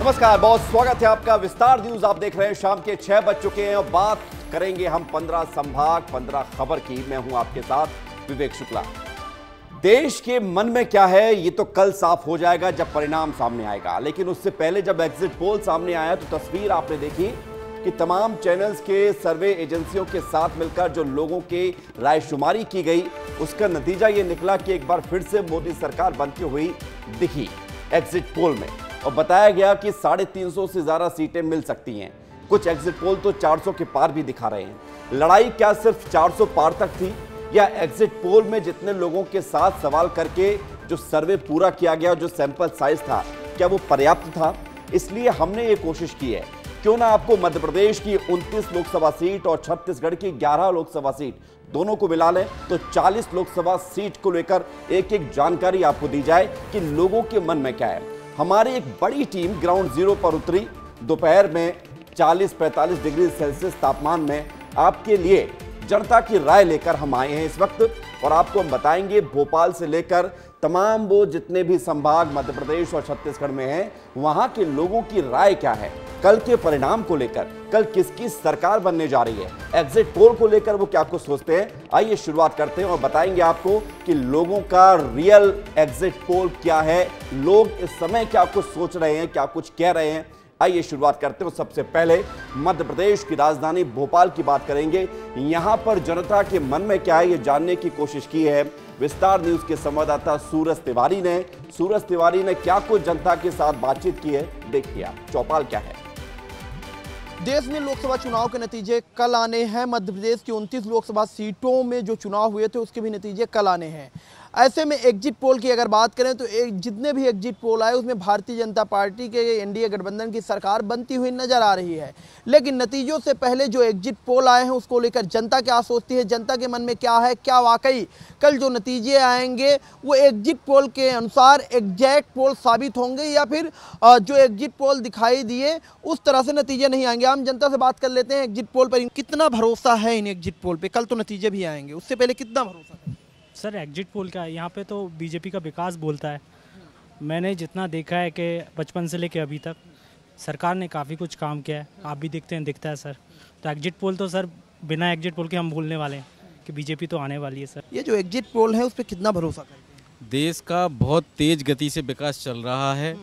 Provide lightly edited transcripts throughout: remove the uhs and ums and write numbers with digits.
नमस्कार, बहुत स्वागत है आपका विस्तार न्यूज। आप देख रहे हैं शाम के 6 बज चुके हैं और बात करेंगे हम 15 संभाग 15 खबर की। मैं हूं आपके साथ विवेक शुक्ला। देश के मन में क्या है ये तो कल साफ हो जाएगा जब परिणाम सामने आएगा, लेकिन उससे पहले जब एग्जिट पोल सामने आया तो तस्वीर आपने देखी कि तमाम चैनल्स के सर्वे एजेंसियों के साथ मिलकर जो लोगों की रायशुमारी की गई उसका नतीजा ये निकला कि एक बार फिर से मोदी सरकार बनती हुई दिखी एग्जिट पोल में, और बताया गया कि 350 से ज्यादा सीटें मिल सकती हैं। कुछ एग्जिट पोल तो 400 के पार भी दिखा रहे हैं। लड़ाई क्या सिर्फ 400 पार तक थी, या एग्जिट पोल में जितने लोगों के साथ सवाल करके जो सर्वे पूरा किया गया, जो सैंपल साइज था, क्या वो पर्याप्त था? इसलिए हमने ये कोशिश की है, क्यों ना आपको मध्य प्रदेश की 29 लोकसभा सीट और छत्तीसगढ़ की 11 लोकसभा सीट दोनों को मिला लें तो 40 लोकसभा सीट को लेकर एक एक जानकारी आपको दी जाए कि लोगों के मन में क्या है। हमारी एक बड़ी टीम ग्राउंड जीरो पर उतरी, दोपहर में 40-45 डिग्री सेल्सियस तापमान में आपके लिए जनता की राय लेकर हम आए हैं इस वक्त, और आपको हम बताएंगे भोपाल से लेकर तमाम वो जितने भी संभाग मध्य प्रदेश और छत्तीसगढ़ में हैं, वहां के लोगों की राय क्या है कल के परिणाम को लेकर, कल किसकी सरकार बनने जा रही है, एग्जिट पोल को लेकर वो क्या कुछ सोचते हैं। आइए शुरुआत करते हैं और बताएंगे आपको कि लोगों का रियल एग्जिट पोल क्या है, लोग इस समय क्या कुछ सोच रहे हैं, क्या कुछ कह रहे हैं। आइए शुरुआत करते हैं। सबसे पहले मध्य प्रदेश की राजधानी भोपाल की बात करेंगे। यहां पर जनता के मन में क्या है ये जानने की कोशिश की है विस्तार न्यूज के संवाददाता सूरज तिवारी ने। सूरज तिवारी ने क्या कुछ जनता के साथ बातचीत की है, देखिए आप। चौपाल क्या है? देश में लोकसभा चुनाव के नतीजे कल आने हैं। मध्य प्रदेश की 29 लोकसभा सीटों में जो चुनाव हुए थे उसके भी नतीजे कल आने हैं। ऐसे में एग्जिट पोल की अगर बात करें तो जितने भी एग्जिट पोल आए उसमें भारतीय जनता पार्टी के एनडीए गठबंधन की सरकार बनती हुई नजर आ रही है। लेकिन नतीजों से पहले जो एग्जिट पोल आए हैं उसको लेकर जनता क्या सोचती है, जनता के मन में क्या है, क्या वाकई कल जो नतीजे आएंगे वो एग्जिट पोल के अनुसार एग्जैक्ट पोल साबित होंगे, या फिर जो एग्जिट पोल दिखाई दिए उस तरह से नतीजे नहीं आएंगे। हम जनता से बात कर लेते हैं एग्जिट पोल पर कितना भरोसा है इन एग्जिट पोल पे, कल तो नतीजे भी आएंगे, उससे पहले कितना भरोसा है? सर एग्जिट पोल का यहाँ पे तो बीजेपी का विकास बोलता है। मैंने जितना देखा है कि बचपन से लेके अभी तक सरकार ने काफ़ी कुछ काम किया है, आप भी देखते हैं, दिखता है सर। तो एग्जिट पोल तो सर बिना एग्जिट पोल के हम बोलने वाले हैं कि बीजेपी तो आने वाली है सर। ये जो एग्जिट पोल है उस पर कितना भरोसा करते हैं? देश का बहुत तेज गति से विकास चल रहा है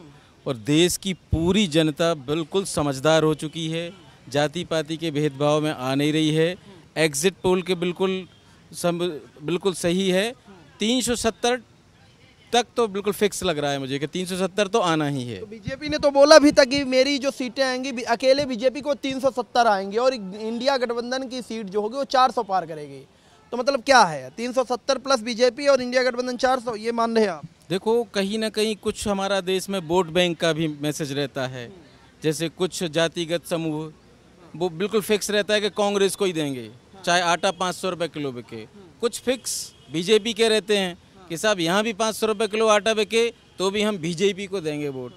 और देश की पूरी जनता बिल्कुल समझदार हो चुकी है, जाति पाति के भेदभाव में आ नहीं रही है। एग्जिट पोल के बिल्कुल सही है। 370 तक तो बिल्कुल फिक्स लग रहा है मुझे कि 370 तो आना ही है। तो बीजेपी ने तो बोला भी था कि मेरी जो सीटें आएंगी अकेले बीजेपी को 370 आएंगी और इंडिया गठबंधन की सीट जो होगी वो 400 पार करेगी। तो मतलब क्या है 370 प्लस बीजेपी और इंडिया गठबंधन 400, ये मान रहे हैं आप? देखो कहीं ना कहीं कुछ हमारा देश में वोट बैंक का भी मैसेज रहता है। जैसे कुछ जातिगत समूह वो बिल्कुल फिक्स रहता है कि कांग्रेस को ही देंगे, चाहे आटा 500 रुपये किलो बिके। कुछ फिक्स बीजेपी के रहते हैं कि साहब यहाँ भी 500 रुपये किलो आटा बिके तो भी हम बीजेपी को देंगे वोट।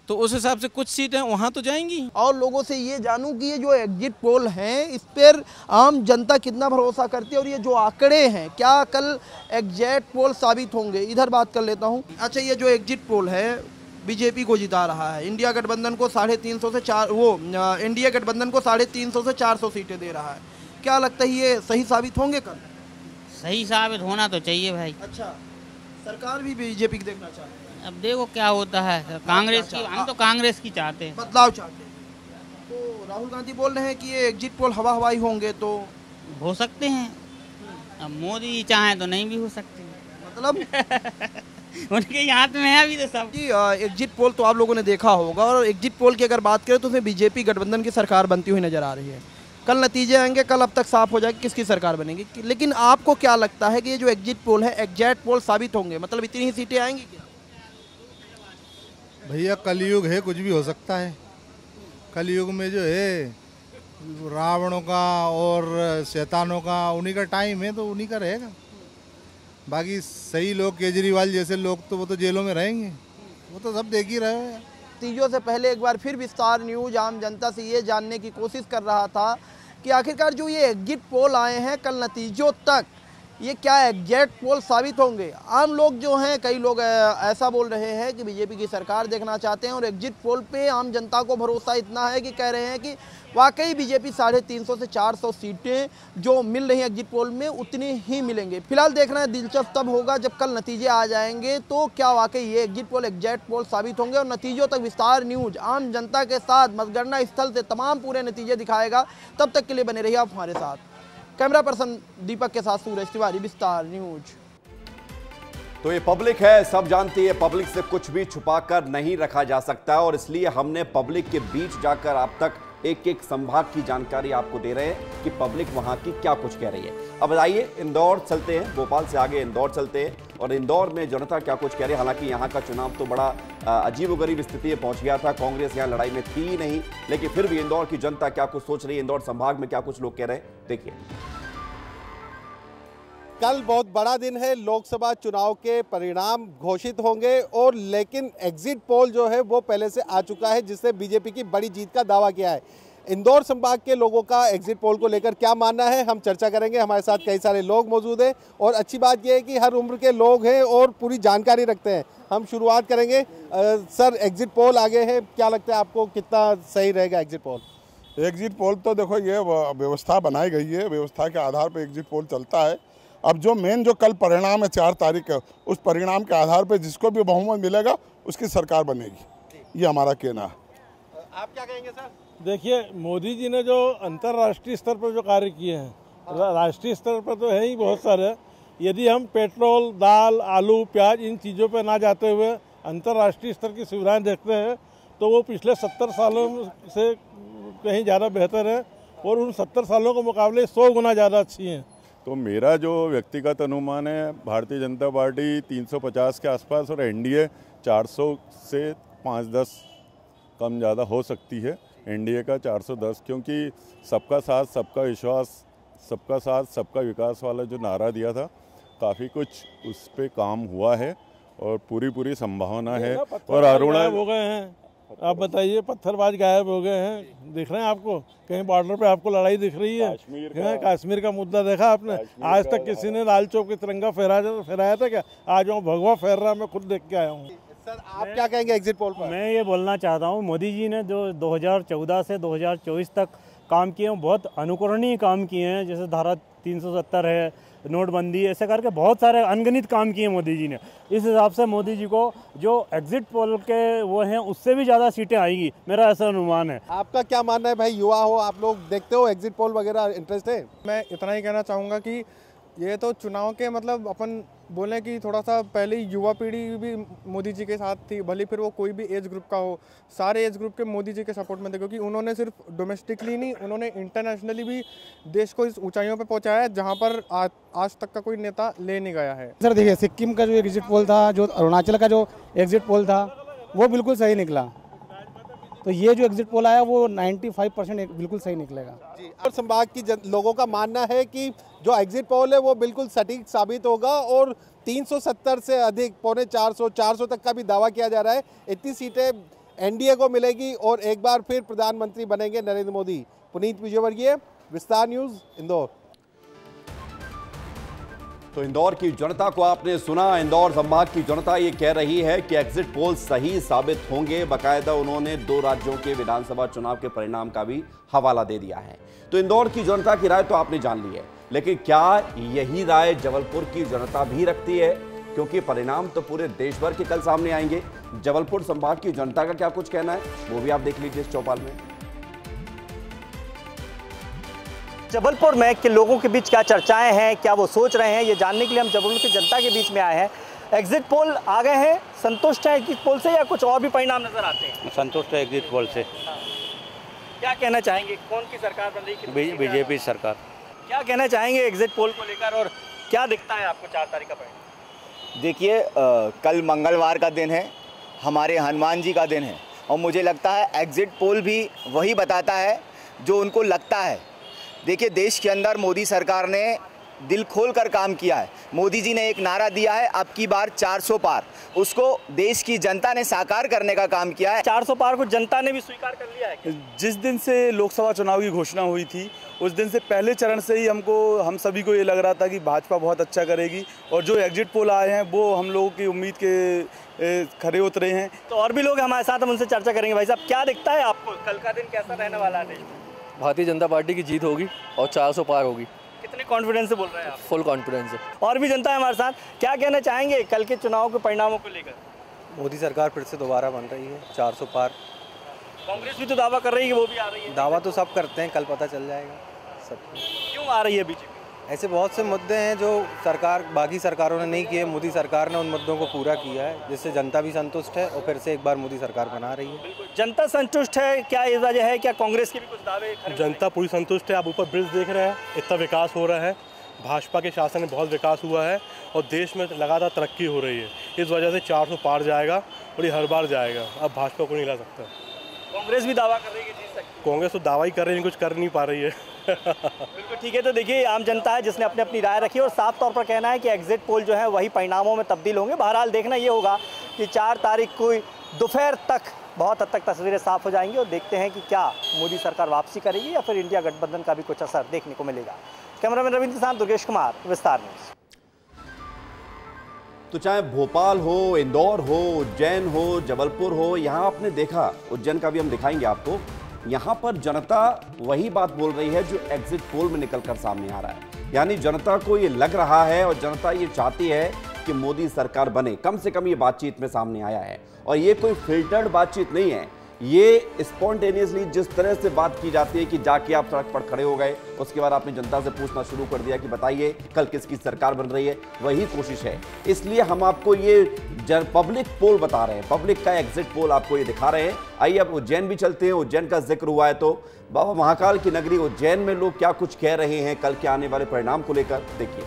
तो उस हिसाब से कुछ सीटें वहाँ तो जाएंगी। और लोगों से ये जानूं कि ये जो एग्जिट पोल हैं इस पर आम जनता कितना भरोसा करती है, और ये जो आंकड़े हैं क्या कल एग्जैक्ट पोल साबित होंगे? इधर बात कर लेता हूँ। अच्छा, ये जो एग्जिट पोल है बीजेपी को जिता रहा है, इंडिया गठबंधन को 350 से 4 इंडिया गठबंधन को 350 से 400 सीटें दे रहा है, क्या लगता है ये सही साबित होंगे कल? सही साबित होना तो चाहिए भाई। अच्छा, सरकार भी बीजेपी की देखना चाहते हैं? अब देखो क्या होता है। कांग्रेस की, हम तो कांग्रेस की चाहते हैं, बदलाव चाहते हैं। तो राहुल गांधी बोल रहे हैं कि ये एग्जिट पोल हवा हवाई होंगे, तो हो सकते हैं। अब मोदी चाहें तो नहीं भी हो सकते मतलब उनके हाथ में है अभी तो सब। जी, एग्जिट पोल तो आप लोगों ने देखा होगा, और एग्जिट पोल की अगर बात करें तो उसमें बीजेपी गठबंधन की सरकार बनती हुई नजर आ रही है। कल नतीजे आएंगे, कल अब तक साफ हो जाएगी किसकी सरकार बनेगी। लेकिन आपको क्या लगता है कि ये जो एग्जिट पोल है एग्जैक्ट पोल साबित होंगे, मतलब इतनी ही सीटें आएंगी क्या? भैया कलयुग है, कुछ भी हो सकता है। कलयुग में जो है रावणों का और शैतानों का उन्हीं का टाइम है, तो उन्हीं का रहेगा। बाकी सही लोग, केजरीवाल जैसे लोग तो वो तो जेलों में रहेंगे, वो तो सब देख ही रहे हो। नतीजों से पहले एक बार फिर विस्तार न्यूज आम जनता से ये जानने की कोशिश कर रहा था कि आखिरकार जो ये एग्जिट पोल आए हैं कल नतीजों तक ये क्या एग्जैक्ट पोल साबित होंगे? आम लोग जो हैं, कई लोग ऐसा बोल रहे हैं कि बीजेपी की सरकार देखना चाहते हैं और एग्जिट पोल पे आम जनता को भरोसा इतना है कि कह रहे हैं कि वाकई बीजेपी 350 से 400 सीटें जो मिल रही हैं एग्जिट पोल में उतनी ही मिलेंगे। फिलहाल देखना है, दिलचस्प तब होगा जब कल नतीजे आ जाएंगे तो क्या वाकई ये एग्जिट पोल एग्जैक्ट पोल साबित होंगे। और नतीजों तक विस्तार न्यूज आम जनता के साथ मतगणना स्थल से तमाम पूरे नतीजे दिखाएगा। तब तक के लिए बने रहिए आप हमारे साथ। कैमरा पर्सन दीपक के साथ सूरज तिवारी, विस्तार न्यूज। तो ये पब्लिक है, सब जानती है, पब्लिक से कुछ भी छुपाकर नहीं रखा जा सकता और इसलिए हमने पब्लिक के बीच जाकर अब तक एक एक संभाग की जानकारी आपको दे रहे हैं कि पब्लिक वहां की क्या कुछ कह रही है। अब आइए इंदौर चलते हैं, भोपाल से आगे इंदौर चलते हैं और इंदौर में जनता क्या कुछ कह रही है। हालांकि यहाँ का चुनाव तो बड़ा अजीबोगरीब स्थिति में पहुंच गया था, कांग्रेस यहाँ लड़ाई में थी ही नहीं, लेकिन फिर भी इंदौर की जनता क्या कुछ सोच रही है, इंदौर संभाग में क्या कुछ लोग कह रहे हैं, देखिए। कल बहुत बड़ा दिन है, लोकसभा चुनाव के परिणाम घोषित होंगे और लेकिन एग्जिट पोल जो है वो पहले से आ चुका है जिससे बीजेपी की बड़ी जीत का दावा किया है। इंदौर संभाग के लोगों का एग्जिट पोल को लेकर क्या मानना है, हम चर्चा करेंगे। हमारे साथ कई सारे लोग मौजूद हैं और अच्छी बात यह है कि हर उम्र के लोग हैं और पूरी जानकारी रखते हैं। हम शुरुआत करेंगे। सर, एग्जिट पोल आगे है, क्या लगता है आपको कितना सही रहेगा एग्जिट पोल? एग्जिट पोल तो देखो ये व्यवस्था बनाई गई है, व्यवस्था के आधार पर एग्जिट पोल चलता है। अब जो जो कल परिणाम है 4 तारीख का, उस परिणाम के आधार पर जिसको भी बहुमत मिलेगा उसकी सरकार बनेगी, ये हमारा कहना है। आप क्या कहेंगे सर? देखिए, मोदी जी ने जो अंतर्राष्ट्रीय स्तर पर जो कार्य किए हैं, राष्ट्रीय स्तर पर तो है ही बहुत सारे। यदि हम पेट्रोल, दाल, आलू, प्याज इन चीज़ों पर ना जाते हुए अंतर्राष्ट्रीय स्तर की सुविधाएं देखते हैं तो वो पिछले 70 सालों से कहीं ज़्यादा बेहतर है और उन 70 सालों के मुकाबले 100 गुना ज़्यादा अच्छी हैं। तो मेरा जो व्यक्तिगत अनुमान है, भारतीय जनता पार्टी 350 के आसपास और एनडीए 400 से 5-10 कम ज़्यादा हो सकती है। एनडीए का 410, क्योंकि सबका साथ सबका विश्वास, सबका साथ सबका विकास वाला जो नारा दिया था, काफ़ी कुछ उस पर काम हुआ है और पूरी संभावना है। और अरुणा हो गए हैं, आप बताइए, पत्थरबाज गायब हो गए हैं, दिख रहे हैं आपको? कहीं बॉर्डर पे आपको लड़ाई दिख रही है? कश्मीर का मुद्दा देखा आपने? आज तक किसी ने लाल चौक की तिरंगा फहराया था क्या? आज वहाँ भगवा फहर रहा, मैं खुद देख के आया हूँ। सर, आप क्या कहेंगे एग्जिट पोल पर? मैं ये बोलना चाहता हूँ, मोदी जी ने जो 2014 से 2024 तक काम किए हैं, बहुत अनुकरणीय काम किए हैं। जैसे धारा 370 है, नोटबंदी, ऐसे करके बहुत सारे अनगिनत काम किए मोदी जी ने। इस हिसाब से मोदी जी को जो एग्जिट पोल के वो हैं उससे भी ज़्यादा सीटें आएगी, मेरा ऐसा अनुमान है। आपका क्या मानना है भाई? युवा हो, आप लोग देखते हो एग्जिट पोल वगैरह, इंटरेस्ट है? मैं इतना ही कहना चाहूँगा कि ये तो चुनाव के मतलब अपन बोलें कि थोड़ा सा पहले युवा पीढ़ी भी मोदी जी के साथ थी, भले फिर वो कोई भी एज ग्रुप का हो, सारे एज ग्रुप के मोदी जी के सपोर्ट में थे, क्योंकि उन्होंने सिर्फ डोमेस्टिकली नहीं, उन्होंने इंटरनेशनली भी देश को इस ऊंचाइयों पे पहुंचाया है जहां पर आज तक का कोई नेता ले नहीं गया है। सर देखिए, सिक्किम का जो एग्जिट पोल था, जो अरुणाचल का जो एग्जिट पोल था, वो बिल्कुल सही निकला। तो ये जो एग्जिट पोल आया वो 95% बिल्कुल सही निकलेगा। और संभाग की लोगों का मानना है कि जो एग्जिट पोल है वो बिल्कुल सटीक साबित होगा और 370 से अधिक, 400 तक का भी दावा किया जा रहा है। इतनी सीटें एनडीए को मिलेगी और एक बार फिर प्रधानमंत्री बनेंगे नरेंद्र मोदी। पुनीत विजयवर्गीय, विस्तार न्यूज, इंदौर। तो इंदौर की जनता को आपने सुना। इंदौर संभाग की जनता ये कह रही है कि एग्जिट पोल सही साबित होंगे। बाकायदा उन्होंने 2 राज्यों के विधानसभा चुनाव के परिणाम का भी हवाला दे दिया है। तो इंदौर की जनता की राय तो आपने जान ली है, लेकिन क्या यही राय जबलपुर की जनता भी रखती है? क्योंकि परिणाम तो पूरे देश भर के कल सामने आएंगे। जबलपुर संभाग की जनता का क्या कुछ कहना है वो भी आप देख लीजिए इस चौपाल में। जबलपुर में के लोगों के बीच क्या चर्चाएं हैं, क्या वो सोच रहे हैं, ये जानने के लिए हम जबलपुर की जनता के बीच में आए हैं। एग्जिट पोल आ गए हैं, संतुष्ट है एग्जिट पोल से या कुछ और भी परिणाम नजर आते हैं? संतुष्ट है एग्जिट पोल से। क्या कहना चाहेंगे, कौन की सरकार बन रही है? बीजेपी सरकार। क्या कहना चाहेंगे एग्जिट पोल को लेकर और क्या दिखता है आपको 4 तारीख का परिणाम? देखिए, कल मंगलवार का दिन है, हमारे हनुमान जी का दिन है और मुझे लगता है एग्जिट पोल भी वही बताता है जो उनको लगता है। देखिए, देश के अंदर मोदी सरकार ने दिल खोलकर काम किया है। मोदी जी ने एक नारा दिया है, अब की बार 400 पार, उसको देश की जनता ने साकार करने का काम किया है। 400 पार को जनता ने भी स्वीकार कर लिया है। जिस दिन से लोकसभा चुनाव की घोषणा हुई थी उस दिन से पहले चरण से ही हम सभी को ये लग रहा था कि भाजपा बहुत अच्छा करेगी, और जो एग्जिट पोल आए हैं वो हम लोगों की उम्मीद के खरे उतरे हैं। तो और भी लोग हमारे साथ, हम उनसे चर्चा करेंगे। भाई साहब, क्या दिखता है आपको, कल का दिन कैसा रहने वाला है? भारतीय जनता पार्टी की जीत होगी और 400 पार होगी। कितने कॉन्फिडेंस से बोल रहे हैं आप? फुल कॉन्फिडेंस है। और भी जनता है हमारे साथ, क्या कहना चाहेंगे कल के चुनाव के परिणामों को लेकर? मोदी सरकार फिर से दोबारा बन रही है, 400 पार। कांग्रेस भी तो दावा कर रही है कि वो भी आ रही है। दावा तो सब करते हैं, कल पता चल जाएगा सब। क्यों आ रही है बीजेपी? ऐसे बहुत से मुद्दे हैं जो बाकी सरकारों ने नहीं किए, मोदी सरकार ने उन मुद्दों को पूरा किया है, जिससे जनता भी संतुष्ट है और फिर से एक बार मोदी सरकार बना रही है। जनता संतुष्ट है, क्या ये वजह है? क्या कांग्रेस के भी कुछ दावे? जनता पूरी संतुष्ट है। आप ऊपर ब्रिज देख रहे हैं, इतना विकास हो रहा है, भाजपा के शासन में बहुत विकास हुआ है और देश में लगातार तरक्की हो रही है। इस वजह से 400 पार जाएगा और ये हर बार जाएगा। अब भाजपा को नहीं ला सकता। कांग्रेस भी दावा कर रही है कि जीत सकती है। कांग्रेस तो दावा ही कर रही है, कुछ कर नहीं पा रही है। बिल्कुल ठीक है। तो देखिए, आम जनता है जिसने अपनी अपनी राय रखी और साफ तौर पर कहना है कि एग्जिट पोल जो है वही परिणामों में तब्दील होंगे। बहरहाल देखना ये होगा कि 4 तारीख को दोपहर तक बहुत हद तक तस्वीरें साफ हो जाएंगी और देखते हैं कि क्या मोदी सरकार वापसी करेगी या फिर इंडिया गठबंधन का भी कुछ असर देखने को मिलेगा। कैमरामैन रविंद्र के साथ दुर्गेश कुमार, विस्तार न्यूज़। तो चाहे भोपाल हो, इंदौर हो, उज्जैन हो, जबलपुर हो, यहाँ आपने देखा, उज्जैन का भी हम दिखाएंगे आपको, यहाँ पर जनता वही बात बोल रही है जो एग्जिट पोल में निकलकर सामने आ रहा है। यानी जनता को ये लग रहा है और जनता ये चाहती है कि मोदी सरकार बने। कम से कम ये बातचीत में सामने आया है और ये कोई फिल्टर्ड बातचीत नहीं है। ये स्पॉन्टेनियसली जिस तरह से बात की जाती है कि जाके आप सड़क पर खड़े हो गए, उसके बाद आपने जनता से पूछना शुरू कर दिया कि बताइए कल किसकी सरकार बन रही है, वही कोशिश है। इसलिए हम आपको ये पब्लिक पोल बता रहे हैं, पब्लिक का एग्जिट पोल आपको ये दिखा रहे हैं। आइए अब उज्जैन भी चलते हैं। उज्जैन का जिक्र हुआ है तो बाबा महाकाल की नगरी उज्जैन में लोग क्या कुछ कह रहे हैं कल के आने वाले परिणाम को लेकर, देखिए।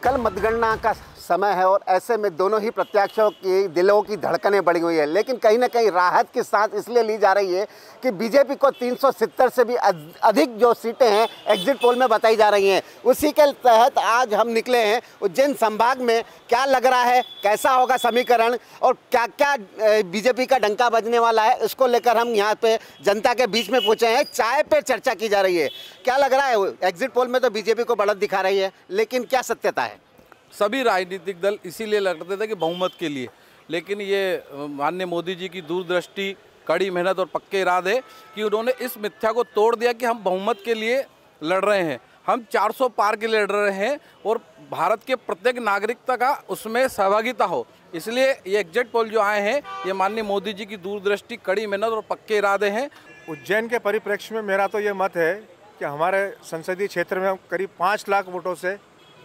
कल मतगणना का समय है और ऐसे में दोनों ही प्रत्याशियों की दिलों की धड़कनें बढ़ी हुई है, लेकिन कहीं ना कहीं राहत की सांस इसलिए ली जा रही है कि बीजेपी को 370 से भी अधिक जो सीटें हैं एग्जिट पोल में बताई जा रही हैं। उसी के तहत आज हम निकले हैं उज्जैन संभाग में। क्या लग रहा है, कैसा होगा समीकरण और क्या क्या बीजेपी का डंका बजने वाला है, इसको लेकर हम यहाँ पे जनता के बीच में पहुँचे हैं। चाय पे चर्चा की जा रही है। क्या लग रहा है, एग्जिट पोल में तो बीजेपी को बढ़त दिखा रही है, लेकिन क्या सत्यता है? सभी राजनीतिक दल इसीलिए लड़ते थे कि बहुमत के लिए, लेकिन ये माननीय मोदी जी की दूरदृष्टि, कड़ी मेहनत और पक्के इरादे कि उन्होंने इस मिथ्या को तोड़ दिया कि हम बहुमत के लिए लड़ रहे हैं। हम 400 पार के लिए लड़ रहे हैं और भारत के प्रत्येक नागरिकता का उसमें सहभागिता हो। इसलिए ये एग्जिट पोल जो आए हैं ये माननीय मोदी जी की दूरदृष्टि, कड़ी मेहनत और पक्के इरादे हैं। उज्जैन के परिप्रेक्ष्य में मेरा तो ये मत है कि हमारे संसदीय क्षेत्र में हम करीब 5 लाख वोटों से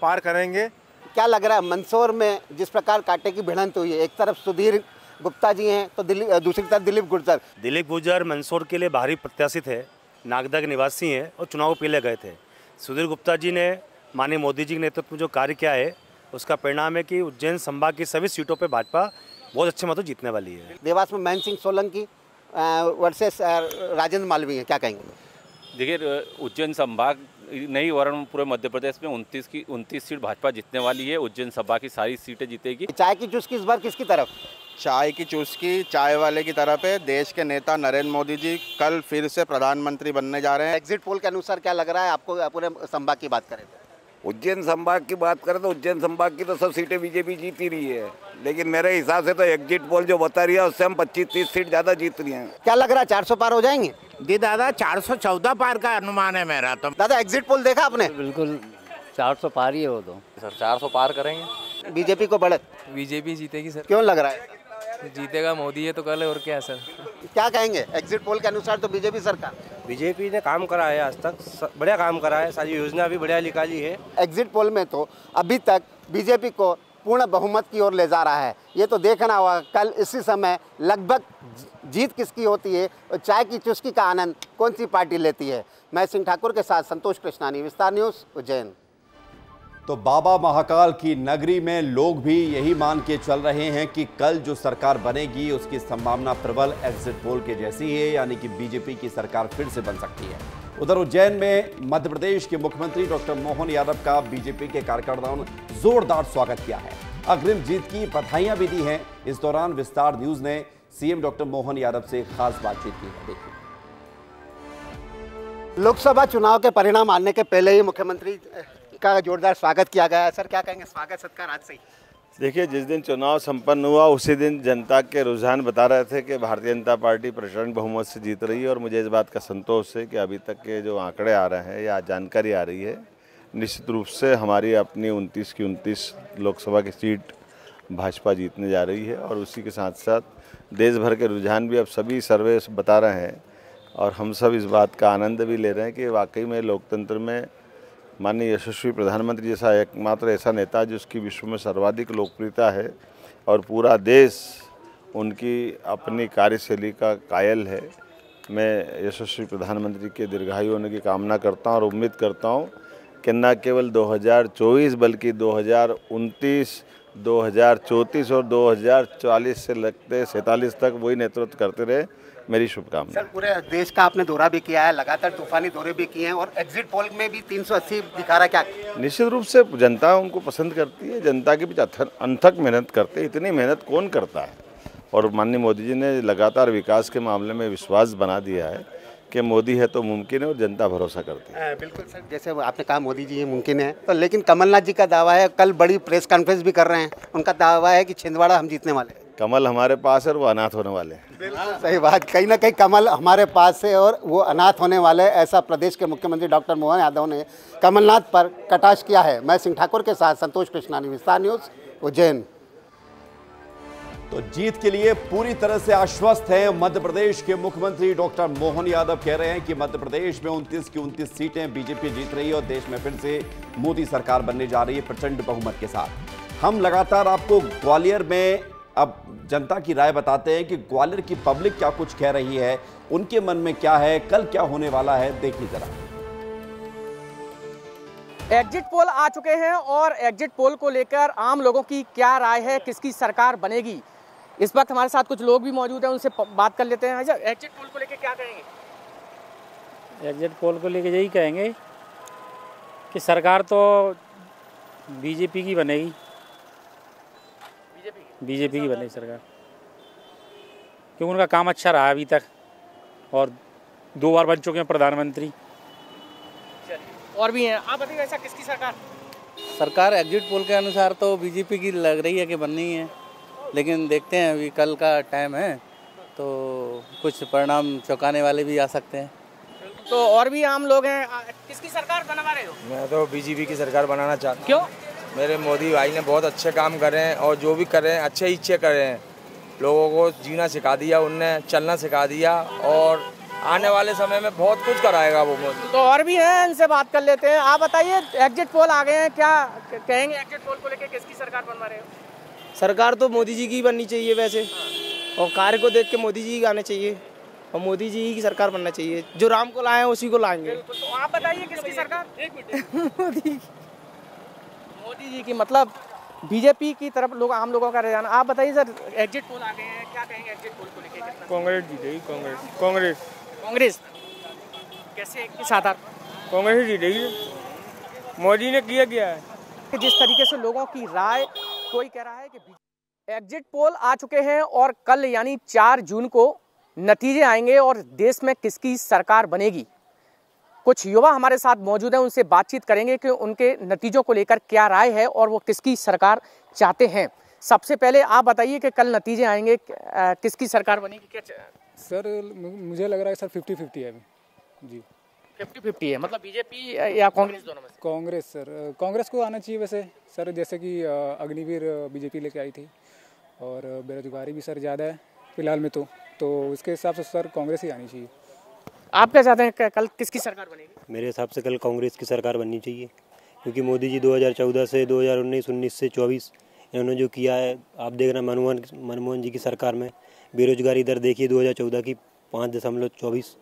पार करेंगे। क्या लग रहा है मंदसौर में जिस प्रकार कांटे की भिड़ंत हुई है, एक तरफ सुधीर गुप्ता जी हैं तो दूसरी तरफ दिलीप गुर्जर। दिलीप गुर्जर मंदसौर के लिए भारी प्रत्याशित है, नागदा के निवासी हैं और चुनाव पहले गए थे। सुधीर गुप्ता जी ने माननीय मोदी जी के नेतृत्व में जो कार्य किया है उसका परिणाम है कि उज्जैन संभाग की सभी सीटों पर भाजपा बहुत अच्छे मतों जीतने वाली है। देवास में महेंद्र सिंह सोलंकी वर्सेस राजेंद्र मालवीय, क्या कहेंगे? देखिए, उज्जैन संभाग नहीं वरण पूरे मध्य प्रदेश में 29 सीट भाजपा जीतने वाली है। उज्जैन सभा की सारी सीटें जीतेगी। चाय की चुस्की इस बार किसकी तरफ? चाय की चुस्की चाय वाले की तरफ है। देश के नेता नरेंद्र मोदी जी कल फिर से प्रधानमंत्री बनने जा रहे हैं। एग्जिट पोल के अनुसार क्या लग रहा है आपको? पूरे संभाग की बात करें तो उज्जैन संभाग की बात करें तो उज्जैन संभाग की तो सब सीटें बीजेपी जीत ही रही है, लेकिन मेरे हिसाब से तो एग्जिट पोल जो बता रही है उससे हम 25-30 सीट ज़्यादा जीत रही हैं। क्या लग रहा है 400 पार हो जाएंगे? जी दादा, 414 पार का अनुमान है मेरा। तो दादा एग्जिट पोल देखा आपने? बिल्कुल 400 पार ही है वो तो सर। 400 पार करेंगे। बीजेपी को बढ़त? बीजेपी जीतेगी सर। क्यों लग रहा है? जीतेगा मोदी है तो कल, और क्या सर। क्या कहेंगे, एग्जिट पोल के अनुसार तो बीजेपी सरकार? बीजेपी ने काम करा है, आज तक बढ़िया काम करा है, सारी योजना भी बढ़िया निकाली है। एग्जिट पोल में तो अभी तक बीजेपी को पूर्ण बहुमत की ओर ले जा रहा है। ये तो देखना होगा कल इसी समय लगभग जीत किसकी होती है और चाय की चुस्की का आनंद कौन सी पार्टी लेती है। मैं सिंह ठाकुर के साथ संतोष कृष्णानी, विस्तार न्यूज़, उज्जैन। तो बाबा महाकाल की नगरी में लोग भी यही मान के चल रहे हैं कि कल जो सरकार बनेगी उसकी संभावना प्रबल एग्जिट पोल के जैसी है, यानी कि बीजेपी की सरकार फिर से बन सकती है। उधर उज्जैन में मध्य प्रदेश के मुख्यमंत्री डॉक्टर मोहन यादव का बीजेपी के कार्यकर्ताओं ने जोरदार स्वागत किया है। अग्रिम जीत की बधाइयां भी दी हैं। इस दौरान विस्तार न्यूज ने सीएम डॉक्टर मोहन यादव से खास बातचीत की है। देखिए, लोकसभा चुनाव के परिणाम आने के पहले ही मुख्यमंत्री का जोरदार स्वागत किया गया है। सर, क्या कहेंगे, स्वागत सत्कार आज से ही? देखिए, जिस दिन चुनाव संपन्न हुआ उसी दिन जनता के रुझान बता रहे थे कि भारतीय जनता पार्टी प्रचंड बहुमत से जीत रही है और मुझे इस बात का संतोष है कि अभी तक के जो आंकड़े आ रहे हैं या जानकारी आ रही है, निश्चित रूप से हमारी अपनी 29 की 29 लोकसभा की सीट भाजपा जीतने जा रही है। और उसी के साथ साथ देश भर के रुझान भी अब सभी सर्वे बता रहे हैं और हम सब इस बात का आनंद भी ले रहे हैं कि वाकई में लोकतंत्र में माननीय यशस्वी प्रधानमंत्री जैसा एकमात्र ऐसा नेता जिसकी विश्व में सर्वाधिक लोकप्रियता है और पूरा देश उनकी अपनी कार्यशैली का कायल है। मैं यशस्वी प्रधानमंत्री के दीर्घायु होने की कामना करता हूं और उम्मीद करता हूं कि न केवल 2024 बल्कि 2029, 2034 और 2040 से लगते 47 तक वही नेतृत्व करते रहे। मेरी शुभकामना। सर, पूरे देश का आपने दौरा भी किया है, लगातार तूफानी दौरे भी किए हैं और एग्जिट पोल में भी 380 दिखा रहा है। क्या निश्चित रूप से जनता उनको पसंद करती है, जनता के बीच अथक मेहनत करते हैं। इतनी मेहनत कौन करता है? और माननीय मोदी जी ने लगातार विकास के मामले में विश्वास बना दिया है कि मोदी है तो मुमकिन है और जनता भरोसा करती है। बिल्कुल सर, जैसे आपने कहा मोदी जी मुमकिन है, तो लेकिन कमलनाथ जी का दावा है, कल बड़ी प्रेस कॉन्फ्रेंस भी कर रहे हैं, उनका दावा है कि छिंदवाड़ा हम जीतने वाले हैं। कमल हमारे पास है और वो अनाथ होने वाले हैं। सही बात, कहीं ना कहीं कमल हमारे पास है और वो अनाथ होने वाले, ऐसा प्रदेश के मुख्यमंत्री डॉक्टर मोहन यादव ने कमलनाथ पर कटाक्ष किया है। मैं सिंह ठाकुर के साथ संतोष कृष्णानी, विस्तार न्यूज, उज्जैन। तो जीत के लिए पूरी तरह से आश्वस्त हैं मध्य प्रदेश के मुख्यमंत्री डॉक्टर मोहन यादव। कह रहे हैं कि मध्य प्रदेश में 29 की 29 सीटें बीजेपी जीत रही है और देश में फिर से मोदी सरकार बनने जा रही है प्रचंड बहुमत के साथ। हम लगातार आपको ग्वालियर में अब जनता की राय बताते हैं कि ग्वालियर की पब्लिक क्या कुछ कह रही है, उनके मन में क्या है, कल क्या होने वाला है, देखिए जरा। एग्जिट पोल आ चुके हैं और एग्जिट पोल को लेकर आम लोगों की क्या राय है, किसकी सरकार बनेगी। इस वक्त हमारे साथ कुछ लोग भी मौजूद हैं, उनसे बात कर लेते हैं। एग्जिट पोल को लेकर क्या कहेंगे? एग्जिट पोल को लेकर यही कहेंगे कि सरकार तो बीजेपी की बनेगी। बीजेपी की बनेगी सरकार, क्योंकि उनका काम अच्छा रहा अभी तक और 2 बार बन चुके हैं प्रधानमंत्री। और भी हैं, आप बताइए ऐसा किसकी सरकार? सरकार एग्जिट पोल के अनुसार तो बीजेपी की लग रही है कि बननी है, लेकिन देखते हैं, अभी कल का टाइम है तो कुछ परिणाम चौंकाने वाले भी आ सकते हैं। तो और भी आम लोग हैं, किसकी सरकार बनवा रहे हो? मैं तो बीजेपी की सरकार बनाना चाहता हूँ। क्यों? मेरे मोदी भाई ने बहुत अच्छे काम करे हैं और जो भी कर रहे हैं अच्छे इच्छे कर रहे हैं। लोगों को जीना सिखा दिया, उनने चलना सिखा दिया और आने वाले समय में बहुत कुछ कराएगा वो मोदी। तो और भी हैं, इनसे बात कर लेते हैं। आप बताइए, एग्जिट पोल आ गए हैं, क्या कहेंगे एग्जिट पोल को लेकर किसकी सरकार बनवा रहे हो? सरकार तो मोदी जी की बननी चाहिए वैसे, और कार्य को देख के मोदी जी आने चाहिए और मोदी जी की सरकार बनना चाहिए। जो राम को लाए हैं उसी को लाएंगे। तो आप बताइए किसकी सरकार? मोदी जी की, मतलब बीजेपी की तरफ लोग, आम लोगों का रुझान। आप बताइए सर, एग्जिट पोल आ गए हैं, क्या कहेंगे एग्जिट पोल को लेकर? कांग्रेस जीतेगी, कांग्रेस। कांग्रेस कैसे, किस आधार? कांग्रेस ही जीतेगी, मोदी ने किया है। जिस तरीके से लोगों की राय, कोई कह रहा है कि एग्जिट पोल आ चुके हैं और कल यानी 4 जून को नतीजे आएंगे और देश में किसकी सरकार बनेगी। कुछ युवा हमारे साथ मौजूद हैं, उनसे बातचीत करेंगे कि उनके नतीजों को लेकर क्या राय है और वो किसकी सरकार चाहते हैं। सबसे पहले आप बताइए कि कल नतीजे आएंगे, किसकी सरकार बनेगी? क्या सर, मुझे लग रहा है सर 50-50 है अभी जी। 50-50 है, मतलब बीजेपी या कांग्रेस, दोनों में से? कांग्रेस सर, कांग्रेस को आना चाहिए वैसे सर, जैसे कि अग्निवीर बीजेपी लेके आई थी और बेरोजगारी भी सर ज़्यादा है फिलहाल में, तो उसके हिसाब से सर कांग्रेस ही आनी चाहिए। आप क्या चाहते हैं, कल किसकी सरकार बनेगी? मेरे हिसाब से कल कांग्रेस की सरकार बननी चाहिए, क्योंकि मोदी जी 2014 से 2019, 19 से 24 इन्होंने जो किया है, आप देख रहे हैं मनमोहन जी की सरकार में बेरोजगारी दर देखिए 2014 की 5.24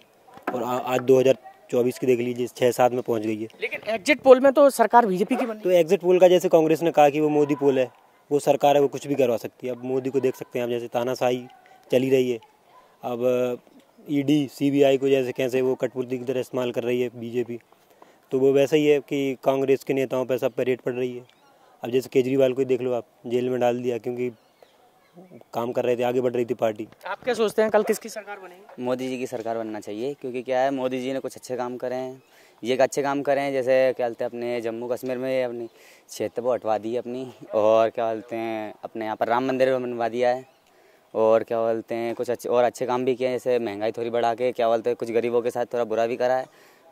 और आज 2024 की देख लीजिए 6-7 में पहुंच गई है। लेकिन एग्जिट पोल में तो सरकार बीजेपी की बनी। तो एग्जिट पोल का जैसे कांग्रेस ने कहा कि वो मोदी पोल है, वो सरकार है, वो कुछ भी करवा सकती है। अब मोदी को देख सकते हैं आप, जैसे तानाशाही चली रही है, अब ईडी सीबीआई को जैसे कैसे वो कठपुतली की तरह इस्तेमाल कर रही है बीजेपी, तो वो वैसा ही है कि कांग्रेस के नेताओं पर सब पर रेड पड़ रही है। अब जैसे केजरीवाल को ही देख लो आप, जेल में डाल दिया क्योंकि काम कर रहे थे, आगे बढ़ रही थी पार्टी। आप क्या सोचते हैं कल किसकी सरकार बनेगी? मोदी जी की सरकार बनना चाहिए, क्योंकि क्या है, मोदी जी ने कुछ अच्छे काम करे हैं, ये अच्छे काम करे हैं। जैसे क्या बोलते हैं, अपने जम्मू कश्मीर में अपनी क्षेत्र को हटवा दी है अपनी, और क्या बोलते हैं अपने यहाँ पर राम मंदिर बनवा दिया है, और क्या बोलते हैं कुछ अच्छे काम भी किए हैं। जैसे महंगाई थोड़ी बढ़ा के क्या बोलते हैं कुछ गरीबों के साथ थोड़ा बुरा भी करा है।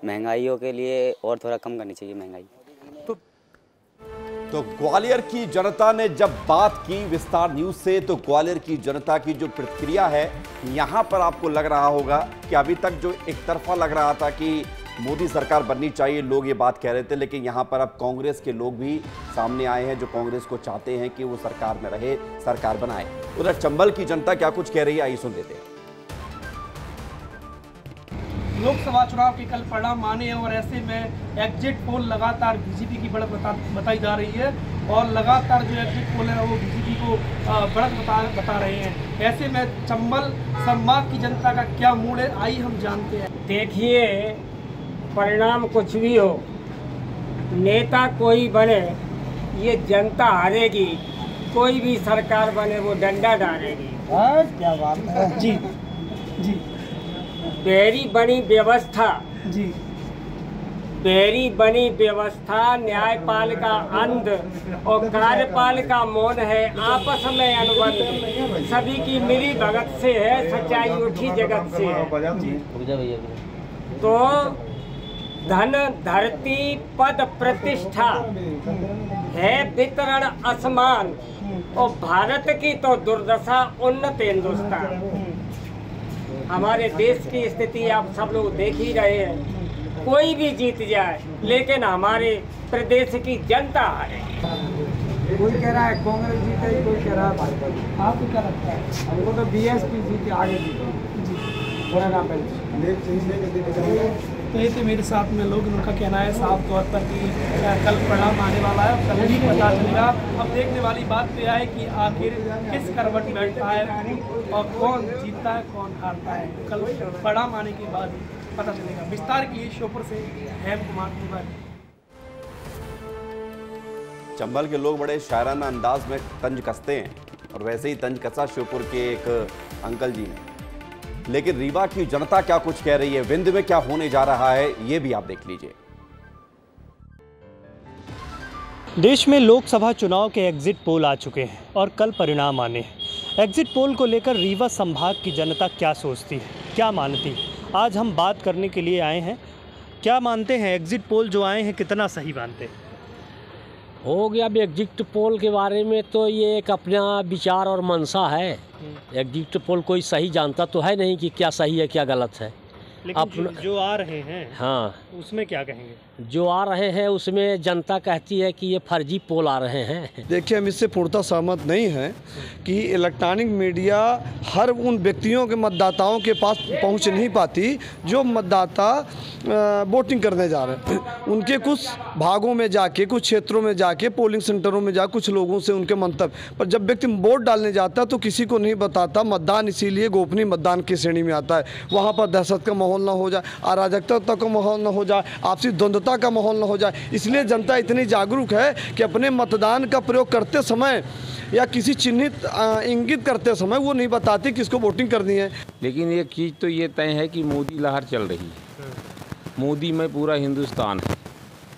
महंगाइयों के लिए और थोड़ा कम करनी चाहिए महंगाई। तो ग्वालियर की जनता ने जब बात की विस्तार न्यूज से, तो ग्वालियर की जनता की जो प्रतिक्रिया है, यहां पर आपको लग रहा होगा कि अभी तक जो एक तरफा लग रहा था कि मोदी सरकार बननी चाहिए, लोग ये बात कह रहे थे, लेकिन यहां पर अब कांग्रेस के लोग भी सामने आए हैं जो कांग्रेस को चाहते हैं कि वो सरकार में रहे, सरकार बनाए। उधर चंबल की जनता क्या कुछ कह रही है, आइए सुन लेते हैं। लोकसभा चुनाव के कल परिणाम आने हैं और ऐसे में एग्जिट पोल लगातार बीजेपी की बढ़त बताई जा रही है, और लगातार जो एग्जिट पोल है वो बीजेपी को बढ़त बता रहे हैं। ऐसे में चंबल संभाग की जनता का क्या मूड है, आइए हम जानते हैं। देखिए, परिणाम कुछ भी हो, नेता कोई बने, ये जनता हारेगी। कोई भी सरकार बने वो डंडा डालेगी। क्या बात है जी जी। बेरी बनी व्यवस्था जी, बेरी बनी व्यवस्था, न्यायपालिका अंध और कार्यपालिका मौन है। आपस में अनुबंध सभी की मिली भगत से है, सच्चाई उठी जगत से है। तो धन धरती पद प्रतिष्ठा है वितरण असमान, और भारत की तो दुर्दशा उन्नत हिंदुस्तान। हमारे देश की स्थिति आप सब लोग देख ही रहे हैं। कोई भी जीत जाए, लेकिन हमारे प्रदेश की जनता हारे। कोई कह रहा है कांग्रेस जीते, कोई कह रहा है भाजपा। आपको क्या लगता है? हमको तो बीएसपी जीते, आगे जीते जी। तो ये थे मेरे साथ में लोग, उनका कहना है साफ तौर पर कि कल परिणाम आने वाला है, कल ही पता चलेगा। अब देखने वाली बात तो यह है कि आखिर किस करवट बैठता है और कौन जीतता है कौन हारता है, कल परिणाम आने के बाद पता चलेगा। विस्तार के लिए श्योपुर से हेम कुमार तिवारी। चंबल के लोग बड़े शायराना अंदाज में तंज कसते हैं, और वैसे ही तंज कसा श्योपुर के एक अंकल जी ने। लेकिन रीवा की जनता क्या कुछ कह रही है, विंध्य में क्या होने जा रहा है, ये भी आप देख लीजिए। देश में लोकसभा चुनाव के एग्जिट पोल आ चुके हैं और कल परिणाम आने हैं। एग्जिट पोल को लेकर रीवा संभाग की जनता क्या सोचती है, क्या मानती है, आज हम बात करने के लिए आए हैं। क्या मानते हैं, एग्जिट पोल जो आए हैं कितना सही मानते हैं? हो गया अब एग्जिट पोल के बारे में तो ये एक अपना विचार और मंशा है। एग्जिट पोल कोई सही जानता तो है नहीं कि क्या सही है क्या गलत है। लेकिन जो आ रहे हैं, हाँ, उसमें क्या कहेंगे? जो आ रहे हैं उसमें जनता कहती है कि ये फर्जी पोल आ रहे हैं। देखिए, हम इससे पूर्णतः सहमत नहीं हैं कि इलेक्ट्रॉनिक मीडिया हर उन व्यक्तियों के मतदाताओं के पास पहुंच नहीं पाती जो मतदाता वोटिंग करने जा रहे हैं। उनके कुछ भागों में जाके, कुछ क्षेत्रों में जाके, पोलिंग सेंटरों में जा कुछ लोगों से उनके मंतव्य पर जब व्यक्ति वोट डालने जाता है तो किसी को नहीं बताता। मतदान इसीलिए गोपनीय मतदान की श्रेणी में आता है। वहाँ पर दहशत का माहौल ना हो जाए, अराजकता का माहौल ना हो जाए, आपसी द्वंद्वता का माहौल ना हो जाए। इसलिए जनता इतनी जागरूक है कि अपने मतदान का प्रयोग करते समय या किसी चिन्हित इंगित करते समय वो नहीं बताते किसको वोटिंग करनी है। लेकिन एक चीज़ तो ये तय है कि मोदी लहर चल रही है, मोदी में पूरा हिंदुस्तान है।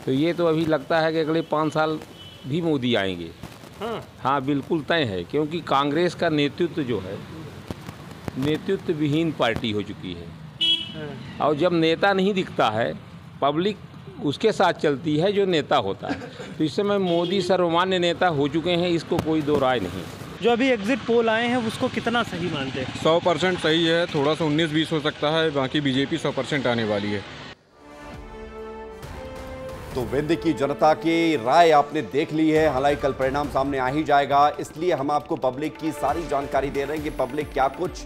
तो ये तो अभी लगता है कि अगले 5 साल भी मोदी आएंगे। हाँ, बिल्कुल तय है, क्योंकि कांग्रेस का नेतृत्व जो है नेतृत्व विहीन पार्टी हो चुकी है। और जब नेता नहीं दिखता है, पब्लिक उसके साथ चलती है जो नेता होता है। तो इस समय मोदी सर्वमान्य नेता हो चुके हैं, इसको कोई दो राय नहीं। जो अभी एग्जिट पोल आए हैं उसको कितना सही मानते हैं? 100% सही है, थोड़ा सा 19-20 हो सकता है, बाकी बीजेपी 100% आने वाली है। तो विंध्य की जनता की राय आपने देख ली है। हालांकि कल परिणाम सामने आ ही जाएगा, इसलिए हम आपको पब्लिक की सारी जानकारी दे रहे हैं कि पब्लिक क्या कुछ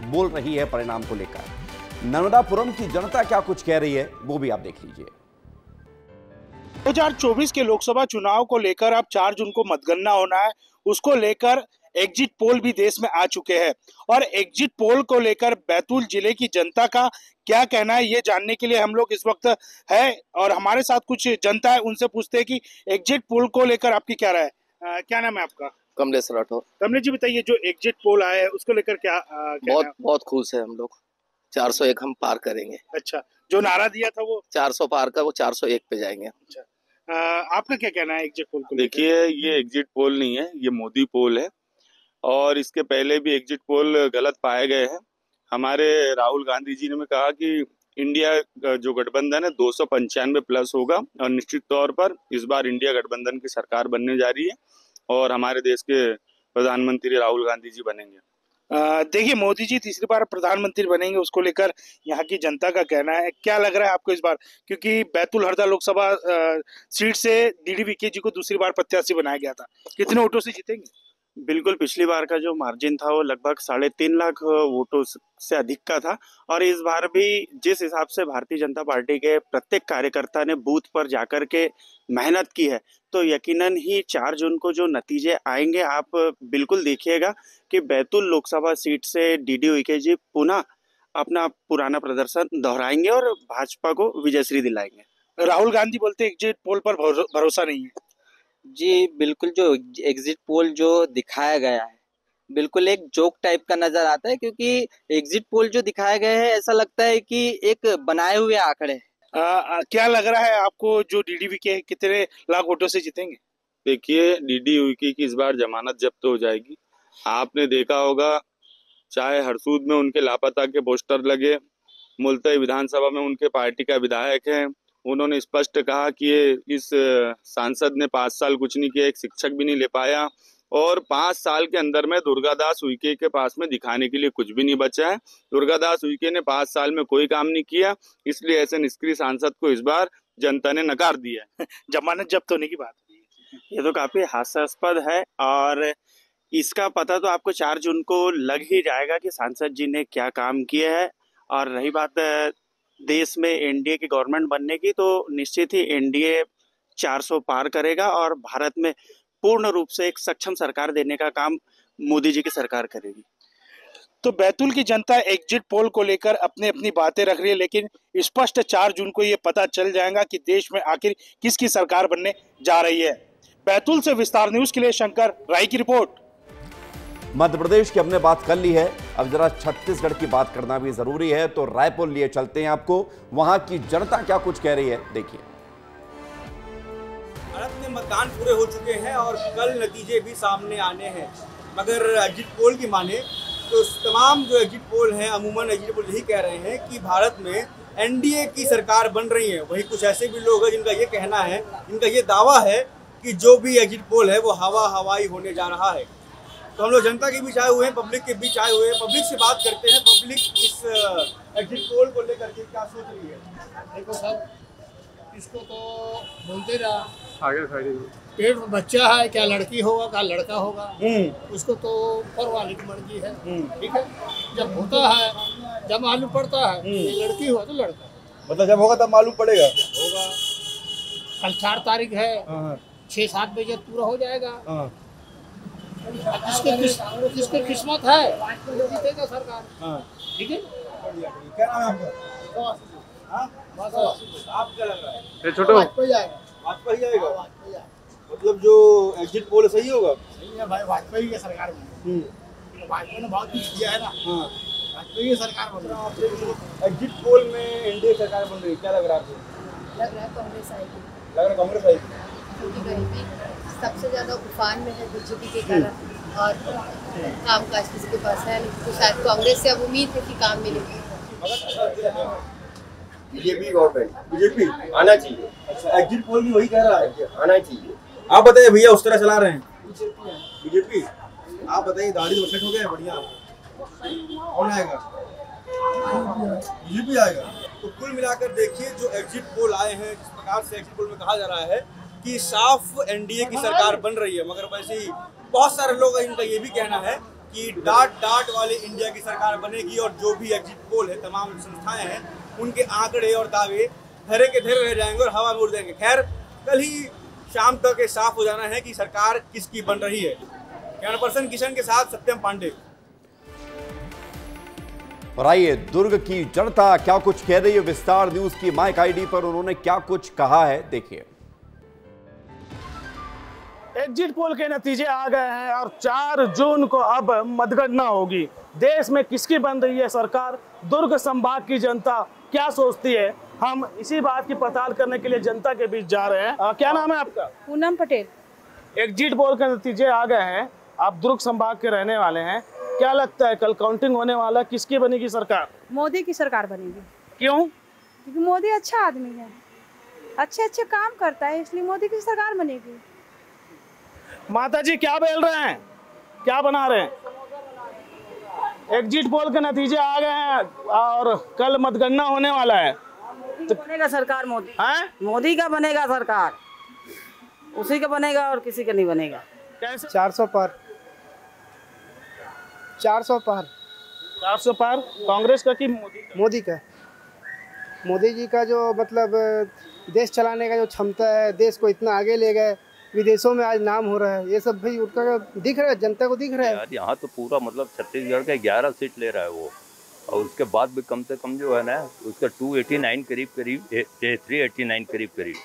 बोल रही है परिणाम को लेकर। नर्मदापुरम की जनता क्या कुछ कह रही है, वो भी आप देख लीजिए। 2024 के लोकसभा चुनाव को लेकर अब 4 जून को मतगणना होना है। उसको लेकर एग्जिट पोल भी देश में आ चुके हैं और एग्जिट पोल को लेकर बैतूल जिले की जनता का क्या कहना है ये जानने के लिए हम लोग इस वक्त है और हमारे साथ कुछ जनता है, उनसे पूछते हैं कि एग्जिट पोल को लेकर आपकी क्या राय है। क्या नाम है आपका? कमलेश राठौर। कमलेश जी बताइए, जो एग्जिट पोल आया है उसको लेकर क्या बहुत खुश है हम लोग। 401 हम पार करेंगे। अच्छा, जो नारा दिया था वो 400 पार का, वो 401 पे जाएंगे। अच्छा, आपका क्या कहना है एग्जिट पोल को? देखिए, ये एग्जिट पोल नहीं है, ये मोदी पोल है और इसके पहले भी एग्जिट पोल गलत पाए गए हैं। हमारे राहुल गांधी जी ने कहा कि इंडिया का जो गठबंधन है 295 प्लस होगा और निश्चित तौर पर इस बार इंडिया गठबंधन की सरकार बनने जा रही है और हमारे देश के प्रधानमंत्री राहुल गांधी जी बनेंगे। देखिए, मोदी जी तीसरी बार प्रधानमंत्री बनेंगे, उसको लेकर यहाँ की जनता का कहना है। क्या लग रहा है आपको इस बार, क्योंकि बैतूल हरदा लोकसभा सीट से डीडी वीके जी को दूसरी बार प्रत्याशी बनाया गया था, कितने वोटों से जीतेंगे? बिल्कुल, पिछली बार का जो मार्जिन था वो लगभग 3.5 लाख वोटों से अधिक का था और इस बार भी जिस हिसाब से भारतीय जनता पार्टी के प्रत्येक कार्यकर्ता ने बूथ पर जाकर के मेहनत की है तो यकीनन ही 4 जून को जो नतीजे आएंगे आप बिल्कुल देखिएगा कि बैतूल लोकसभा सीट से डीडी वीके जी पुनः अपना पुराना प्रदर्शन दोहराएंगे और भाजपा को विजयश्री दिलाएंगे। राहुल गांधी बोलते एग्जिट पोल पर भरोसा नहीं है। जी बिल्कुल, जो एग्जिट पोल जो दिखाया गया है बिल्कुल एक जोक टाइप का नजर आता है, क्योंकि एग्जिट पोल जो दिखाया गया है ऐसा लगता है कि एक बनाए हुए आंकड़े। क्या लग रहा है आपको, जो डीडी वीके कितने लाख वोटों से जीतेंगे? देखिए, डीडी वीके की इस बार जमानत जब्त हो जाएगी। आपने देखा होगा, चाहे हरसूद में उनके लापता के पोस्टर लगे, मुल्ताई विधानसभा में उनके पार्टी का विधायक है, उन्होंने स्पष्ट कहा कि ये इस सांसद ने 5 साल कुछ नहीं किया, एक शिक्षक भी नहीं ले पाया और 5 साल के अंदर में दुर्गादास उइके के पास में दिखाने के लिए कुछ भी नहीं बचा है। दुर्गादास उइके ने 5 साल में कोई काम नहीं किया, इसलिए ऐसे निष्क्रिय सांसद को इस बार जनता ने नकार दिया है। जमानत जब्त होने की बात, ये तो काफी हास्यास्पद है और इसका पता तो आपको 4 जून को लग ही जाएगा कि सांसद जी ने क्या काम किया है। और रही बात देश में एनडीए की गवर्नमेंट बनने की, तो निश्चित ही एनडीए 400 पार करेगा और भारत में पूर्ण रूप से एक सक्षम सरकार देने का काम मोदी जी की सरकार करेगी। तो बैतूल की जनता एग्जिट पोल को लेकर अपनी अपनी बातें रख रही है, लेकिन स्पष्ट 4 जून को ये पता चल जाएगा कि देश में आखिर किसकी सरकार बनने जा रही है। बैतूल से विस्तार न्यूज के लिए शंकर राय की रिपोर्ट। मध्य प्रदेश की हमने बात कर ली है, अब जरा छत्तीसगढ़ की बात करना भी जरूरी है, तो रायपुर लिए चलते हैं आपको, वहां की जनता क्या कुछ कह रही है, देखिए। भारत में मतदान पूरे हो चुके हैं और कल नतीजे भी सामने आने हैं, मगर एग्जिट पोल की माने तो तमाम जो एग्जिट पोल हैं, अमूमन एग्जिट पोल यही कह रहे हैं कि भारत में एनडीए की सरकार बन रही है। वहीं कुछ ऐसे भी लोग हैं जिनका ये कहना है, जिनका ये दावा है कि जो भी एग्जिट पोल है वो हवाई होने जा रहा है। तो हम लोग जनता के बीच आए हुए हैं, पब्लिक के बीच आए हुए हैं, पब्लिक से बात करते हैं। पब्लिक इस एग्जिट पोल को लेकर के क्या सोच रही है? देखो सर, इसको तो बोलते रहा आगे पेट में बच्चा है, क्या लड़की होगा क्या लड़का होगा, उसको तो ऊपर वाले की मर्जी है। ठीक है, जब होता है, जब मालूम पड़ता है ये लड़की हुआ तो लड़का, मतलब जब होगा तब मालूम पड़ेगा। कल 4 तारीख है, 6-7 बजे पूरा हो जाएगा। जिसकी किस्मत है जीतेगा सरकार। ठीक है, क्या नाम है आपका? आप क्या लग रहा है? छोटो वाजपेयी आएगा। मतलब जो एग्जिट पोल सही होगा? सही है भाई, वाजपेयी की सरकार बनी। वाजपेयी ने बहुत कुछ किया है ना। वाजपेयी की सरकार बन रही है। एग्जिट पोल में एनडीए सरकार बन रही है, क्या लग रहा है आपको? लग रहा है कांग्रेस आएगी। लग रहा है कांग्रेस आएगी, क्योंकि गरीबी सबसे ज्यादा उफान में है बीजेपी के कारण, और कामकाज किसी के पास है नहीं, तो शायद कांग्रेस से अब उम्मीद है कि काम मिलेगी। बीजेपी गवर्नमेंट, बीजेपी आना चाहिए। अच्छा, एग्जिट पोल भी वही कह रहा है आना चाहिए। आप बताइए भैया, उस तरह चला रहे हैं बीजेपी। आप बताइए, दाढ़ी तो सेट हो गया बढ़िया, कौन आएगा? बीजेपी आएगा। तो कुल मिलाकर देखिए, जो एग्जिट पोल आए हैं, जिस प्रकार से एग्जिट पोल में कहा जा रहा है कि साफ एनडीए की सरकार बन रही है, मगर वैसे ही बहुत सारे लोग, इनका ये भी कहना है कि डाट वाले इंडिया की सरकार बनेगी और जो भी एग्जिट पोल है, तमाम संस्थाएं हैं, उनके आंकड़े और दावे धरे के धरे रह जाएंगे और हवा में उड़ जाएंगे। खैर, कल ही शाम तक ये साफ हो जाना है कि सरकार किसकी बन रही है। कैमरा पर्सन किशन के साथ सत्यम पांडे। और आइए दुर्ग की जनता क्या कुछ कह रही है, विस्तार न्यूज की माइक आईडी पर उन्होंने क्या कुछ कहा है, देखिए। एग्जिट पोल के नतीजे आ गए हैं और 4 जून को अब मतगणना होगी। देश में किसकी बन रही है सरकार, दुर्ग संभाग की जनता क्या सोचती है, हम इसी बात की पड़ताल करने के लिए जनता के बीच जा रहे हैं। क्या नाम है आपका? पूनम पटेल। एग्जिट पोल के नतीजे आ गए हैं, आप दुर्ग संभाग के रहने वाले हैं, क्या लगता है कल काउंटिंग होने वाला, किसकी बनेगी सरकार? मोदी की सरकार बनेगी। क्यों? क्योंकि मोदी अच्छा आदमी है, अच्छे अच्छे काम करता है, इसलिए मोदी की सरकार बनेगी। माता जी क्या बोल रहे हैं, क्या बना रहे हैं? एग्जिट पोल के नतीजे आ गए हैं और कल मतगणना होने वाला है, तो बनेगा सरकार मोदी है? मोदी का बनेगा सरकार, उसी का बनेगा और किसी का नहीं बनेगा। कैसे? 400 पार 400 पार 400 पार कांग्रेस का कि मोदी का? मोदी जी का जो मतलब देश चलाने का जो क्षमता है, देश को इतना आगे ले गए, विदेशों में आज नाम हो रहा है, ये सब भाई उनका दिख रहा है, जनता को दिख रहा है। यहाँ तो पूरा मतलब छत्तीसगढ़ का 11 सीट ले रहा है वो, और उसके बाद भी कम से कम जो है ना उसका 289 करीब 389 करीब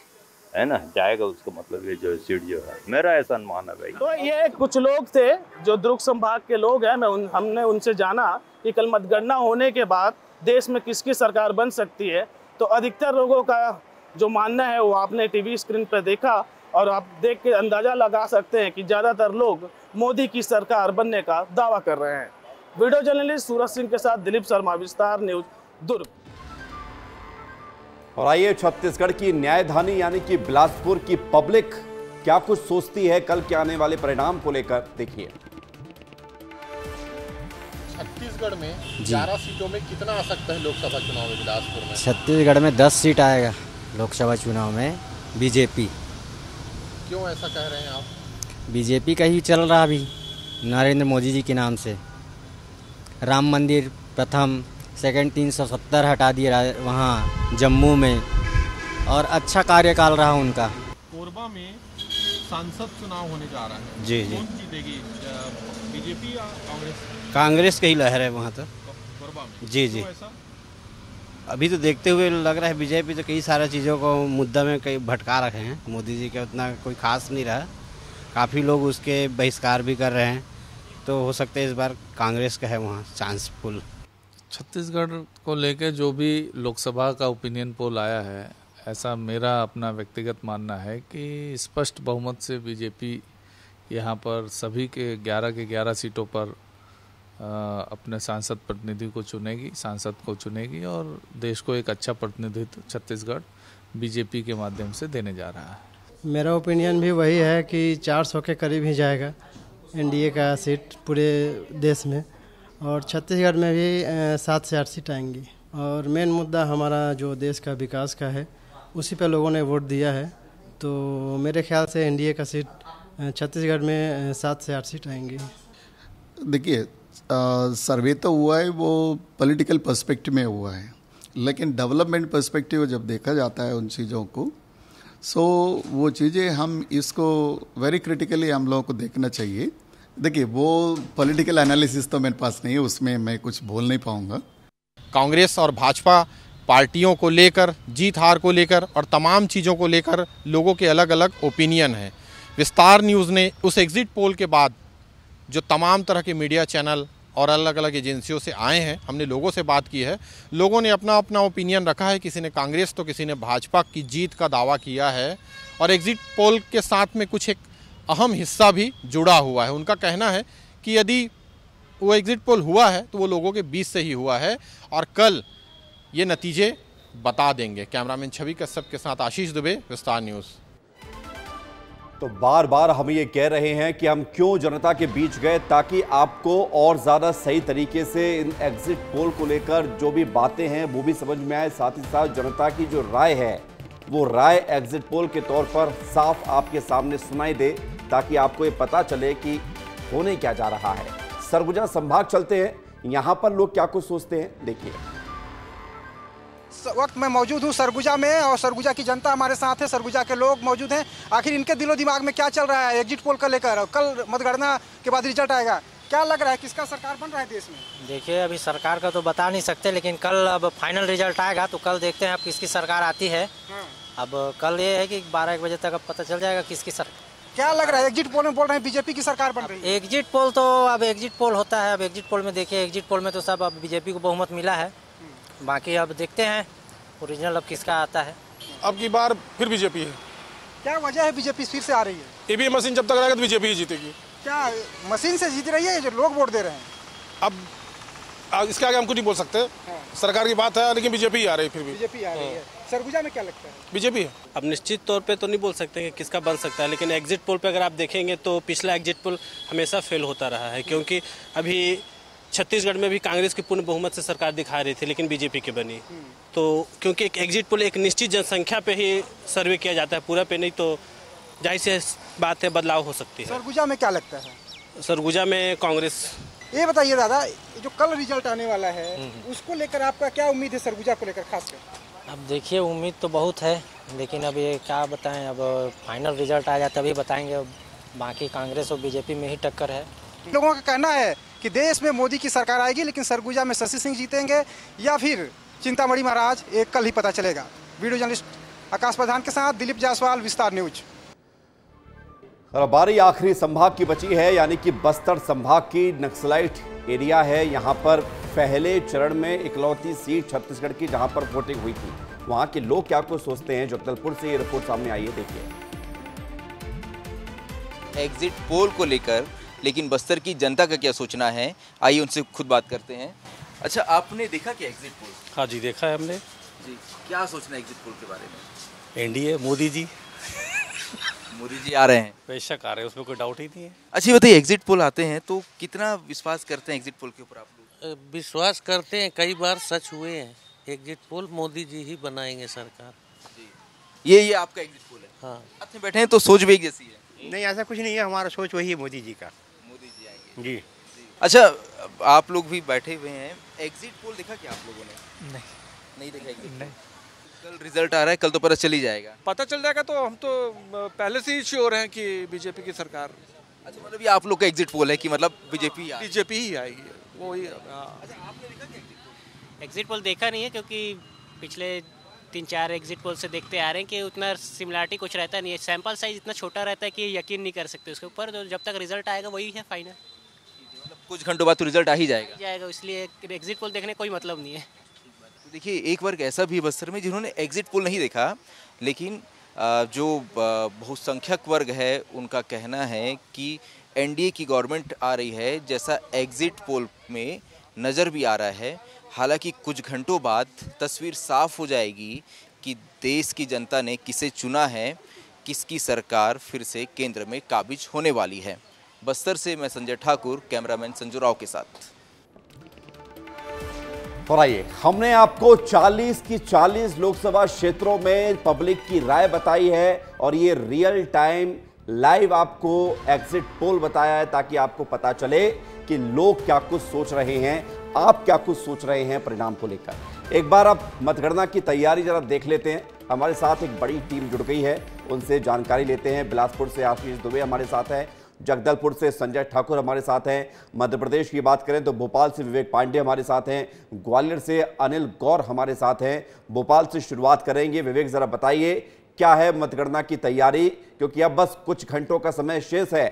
है ना जाएगा उसका, मतलब ये जो सीट जो है, मेरा ऐसा अनुमान है भाई। तो ये कुछ लोग थे जो दुर्ग संभाग के लोग हैं, हमने उनसे जाना कि कल मतगणना होने के बाद देश में किसकी सरकार बन सकती है, तो अधिकतर लोगों का जो मानना है वो आपने टीवी स्क्रीन पर देखा और आप देख के अंदाजा लगा सकते हैं कि ज़्यादातर लोग मोदी की सरकार बनने का दावा कर रहे हैं। वीडियो जर्नलिस्ट सूरज सिंह के साथ दिलीप शर्मा, विस्तार न्यूज, दुर्ग। और आइए छत्तीसगढ़ की न्यायधानी यानी कि बिलासपुर की पब्लिक क्या कुछ सोचती है कल के आने वाले परिणाम को लेकर, देखिए। छत्तीसगढ़ में 11 सीटों में कितना आ सकता है लोकसभा चुनाव में बिलासपुर में? छत्तीसगढ़ में 10 सीट आएगा लोकसभा चुनाव में बीजेपी। क्यों ऐसा कह रहे हैं आप? बीजेपी का ही चल रहा अभी, नरेंद्र मोदी जी के नाम से। राम मंदिर प्रथम, सेकंड 370 हटा दिया वहाँ जम्मू में, और अच्छा कार्यकाल रहा उनका। कोरबा में सांसद चुनाव होने जा रहा है, जी कौन जीतेगी, बीजेपी या कांग्रेस? कांग्रेस की ही लहर है वहाँ तो कोरबा में। जी जी, अभी तो देखते हुए लग रहा है बीजेपी तो कई सारी चीज़ों को मुद्दा में कई भटका रखे हैं, मोदी जी का उतना कोई खास नहीं रहा, काफ़ी लोग उसके बहिष्कार भी कर रहे हैं, तो हो सकता है इस बार कांग्रेस का है वहाँ चांस फुल। छत्तीसगढ़ को लेकर जो भी लोकसभा का ओपिनियन पोल आया है, ऐसा मेरा अपना व्यक्तिगत मानना है कि स्पष्ट बहुमत से बीजेपी यहाँ पर सभी के 11 सीटों पर अपने सांसद प्रतिनिधि को चुनेगी, सांसद को चुनेगी, और देश को एक अच्छा प्रतिनिधित्व छत्तीसगढ़ बीजेपी के माध्यम से देने जा रहा है। मेरा ओपिनियन भी वही है कि 400 के करीब ही जाएगा एनडीए का सीट पूरे देश में, और छत्तीसगढ़ में भी 7 से 8 सीट आएंगी। और मेन मुद्दा हमारा जो देश का विकास का है, उसी पर लोगों ने वोट दिया है, तो मेरे ख्याल से एनडीए का सीट छत्तीसगढ़ में 7 से 8 सीट आएंगी। देखिए, सर्वे तो हुआ है वो पॉलिटिकल पर्सपेक्टिव में हुआ है, लेकिन डेवलपमेंट पर्सपेक्टिव जब देखा जाता है उन चीज़ों को, सो वो चीज़ें हम इसको वेरी क्रिटिकली हम लोगों को देखना चाहिए। देखिए, वो पॉलिटिकल एनालिसिस तो मेरे पास नहीं है, उसमें मैं कुछ बोल नहीं पाऊंगा। कांग्रेस और भाजपा पार्टियों को लेकर, जीत हार को लेकर और तमाम चीज़ों को लेकर लोगों के अलग अलग ओपिनियन हैं। विस्तार न्यूज़ ने उस एग्जिट पोल के बाद जो तमाम तरह के मीडिया चैनल और अलग अलग एजेंसियों से आए हैं, हमने लोगों से बात की है, लोगों ने अपना अपना ओपिनियन रखा है, किसी ने कांग्रेस तो किसी ने भाजपा की जीत का दावा किया है, और एग्जिट पोल के साथ में कुछ एक अहम हिस्सा भी जुड़ा हुआ है। उनका कहना है कि यदि वो एग्जिट पोल हुआ है तो वो लोगों के बीच से ही हुआ है, और कल ये नतीजे बता देंगे। कैमरामैन छवि कश्यप के साथ आशीष दुबे, विस्तार न्यूज़। तो बार बार हम ये कह रहे हैं कि हम क्यों जनता के बीच गए, ताकि आपको और ज़्यादा सही तरीके से इन एग्जिट पोल को लेकर जो भी बातें हैं वो भी समझ में आए, साथ ही साथ जनता की जो राय है वो राय एग्जिट पोल के तौर पर साफ आपके सामने सुनाई दे, ताकि आपको ये पता चले कि होने क्या जा रहा है। सरगुजा संभाग चलते हैं, यहाँ पर लोग क्या कुछ सोचते हैं, देखिए। वक्त मैं मौजूद हूँ सरगुजा में और सरगुजा की जनता हमारे साथ है, सरगुजा के लोग मौजूद हैं। आखिर इनके दिलो दिमाग में क्या चल रहा है एग्जिट पोल को लेकर? कल मतगणना के बाद रिजल्ट आएगा, क्या लग रहा है किसका सरकार बन रहा है देश में? देखिए अभी सरकार का तो बता नहीं सकते, लेकिन कल अब फाइनल रिजल्ट आएगा तो कल देखते हैं अब किसकी सरकार आती है। अब कल ये है कि 12-1 बजे तक अब पता चल जाएगा किसकी सरकार। क्या लग रहा है एग्जिट पोल में बोल रहे हैं बीजेपी की सरकार बन रही है? एग्जिट पोल तो अब एग्जिट पोल होता है, अब एग्जिट पोल में देखिए एग्जिट पोल में तो सब अब बीजेपी को बहुमत मिला है, बाकी अब देखते हैं ओरिजिनल अब किसका आता है। अब की बार फिर बीजेपी है। क्या वजह है बीजेपी फिर से आ रही है? ईवीएम मशीन जब तक रहेगा तो बीजेपी ही जीतेगी। क्या मशीन से जीत रही है जो लोग वोट दे रहे हैं? अब इसके आगे हम कुछ नहीं बोल सकते, सरकार की बात है, लेकिन बीजेपी आ रही है। फिर भी बीजेपी आ रही है। सरगुजा में क्या लगता है? बीजेपी है। अब निश्चित तौर पे तो नहीं बोल सकते कि किसका बन सकता है, लेकिन एग्जिट पोल पे अगर आप देखेंगे तो पिछला एग्जिट पोल हमेशा फेल होता रहा है, क्योंकि अभी छत्तीसगढ़ में भी कांग्रेस की पूर्ण बहुमत से सरकार दिखा रही थी लेकिन बीजेपी की बनी। तो क्योंकि एक एग्जिट पोल एक निश्चित जनसंख्या पे ही सर्वे किया जाता है, पूरा पे नहीं, तो जाहिर सी बात है बदलाव हो सकती है। सरगुजा में क्या लगता है? सरगुजा में कांग्रेस। ये बताइए दादा, जो कल रिजल्ट आने वाला है उसको लेकर आपका क्या उम्मीद है सरगुजा को लेकर खासकर? अब देखिए उम्मीद तो बहुत है, लेकिन अब ये क्या बताएं, अब फाइनल रिजल्ट आ जाए तभी बताएंगे। अब बाकी कांग्रेस और बीजेपी में ही टक्कर है। लोगों का कहना है कि देश में मोदी की सरकार आएगी, लेकिन सरगुजा में शशि सिंह जीतेंगे या फिर चिंतामणि महाराज, एक कल ही पता चलेगा। वीडियो जर्नलिस्ट आकाश प्रधान के साथ दिलीप जायसवाल, विस्तार न्यूज। और बारी आखिरी संभाग की बची है, यानी कि बस्तर संभाग की नक्सलाइट एरिया है। यहाँ पर पहले चरण में इकलौती सीट छत्तीसगढ़ की जहां पर वोटिंग हुई थी, वहां के लोग क्या कुछ सोचते हैं, जगदलपुर से ये रिपोर्ट सामने आई है, देखिए। एग्जिट पोल को लेकर लेकिन बस्तर की जनता का क्या सोचना है, आइए उनसे खुद बात करते हैं। अच्छा, आपने देखा क्या एग्जिट पोल? हाँ जी, देखा है हमने जी। क्या सोचना है एग्जिट पोल के बारे में? एनडीए मोदी जी मोदी जी आ रहे हैं, बेशक आ रहे हैं, उसमें कोई डाउट ही नहीं है। अच्छी बताइए, एग्जिट पोल आते हैं तो कितना विश्वास करते हैं एग्जिट पोल के ऊपर आप लोग? विश्वास करते हैं, कई बार सच हुए हैं। एग्जिट पोल मोदी जी ही बनाएंगे सरकार जी। ये आपका एग्जिट पोल है? हाँ। साथ में बैठे हैं तो सोच भी एक जैसी है? नहीं, ऐसा कुछ नहीं है, हमारा सोच वही है, मोदी जी का। मोदी जी आएंगे जी। अच्छा, आप लोग भी बैठे हुए हैं, एग्जिट पोल देखा क्या आप लोगों ने? नहीं देखा एग्जिट पोल? कल रिजल्ट आ रहा है, कल तो पता चल ही जाएगा। पता चल जाएगा, तो हम तो पहले से ही श्योर हैं कि बीजेपी की सरकार। अच्छा, मतलब ये आप लोग का एग्जिट पोल है कि मतलब बीजेपी ही आएगी, वो ही। एग्जिट पोल देखा नहीं है, क्योंकि पिछले 3-4 एग्जिट पोल से देखते आ रहे हैं कि उतना सिमिलरिटी कुछ रहता नहीं है। सैंपल साइज इतना छोटा रहता है कि यकीन नहीं कर सकते उसके ऊपर, तो जब तक रिजल्ट आएगा वही है फाइनल। कुछ घंटों बाद तो रिजल्ट आ ही जाएगा, इसलिए एग्जिट पोल देखने कोई मतलब नहीं है। देखिए, एक वर्ग ऐसा भी है बस्तर में जिन्होंने एग्जिट पोल नहीं देखा, लेकिन जो बहुसंख्यक वर्ग है उनका कहना है कि एनडीए की गवर्नमेंट आ रही है, जैसा एग्जिट पोल में नज़र भी आ रहा है। हालांकि कुछ घंटों बाद तस्वीर साफ हो जाएगी कि देश की जनता ने किसे चुना है, किसकी सरकार फिर से केंद्र में काबिज होने वाली है। बस्तर से मैं संजय ठाकुर, कैमरामैन संजू राव के साथ। और आइए, हमने आपको 40 की 40 लोकसभा क्षेत्रों में पब्लिक की राय बताई है और ये रियल टाइम लाइव आपको एग्जिट पोल बताया है, ताकि आपको पता चले कि लोग क्या कुछ सोच रहे हैं, आप क्या कुछ सोच रहे हैं परिणाम को लेकर। एक बार आप मतगणना की तैयारी जरा देख लेते हैं। हमारे साथ एक बड़ी टीम जुड़ गई है, उनसे जानकारी लेते हैं। बिलासपुर से आशीष दुबे हमारे साथ है, जगदलपुर से संजय ठाकुर हमारे साथ हैं, मध्य प्रदेश की बात करें तो भोपाल से विवेक पांडे हमारे साथ हैं, ग्वालियर से अनिल गौर हमारे साथ हैं। भोपाल से शुरुआत करेंगे। विवेक, जरा बताइए क्या है मतगणना की तैयारी, क्योंकि अब बस कुछ घंटों का समय शेष है,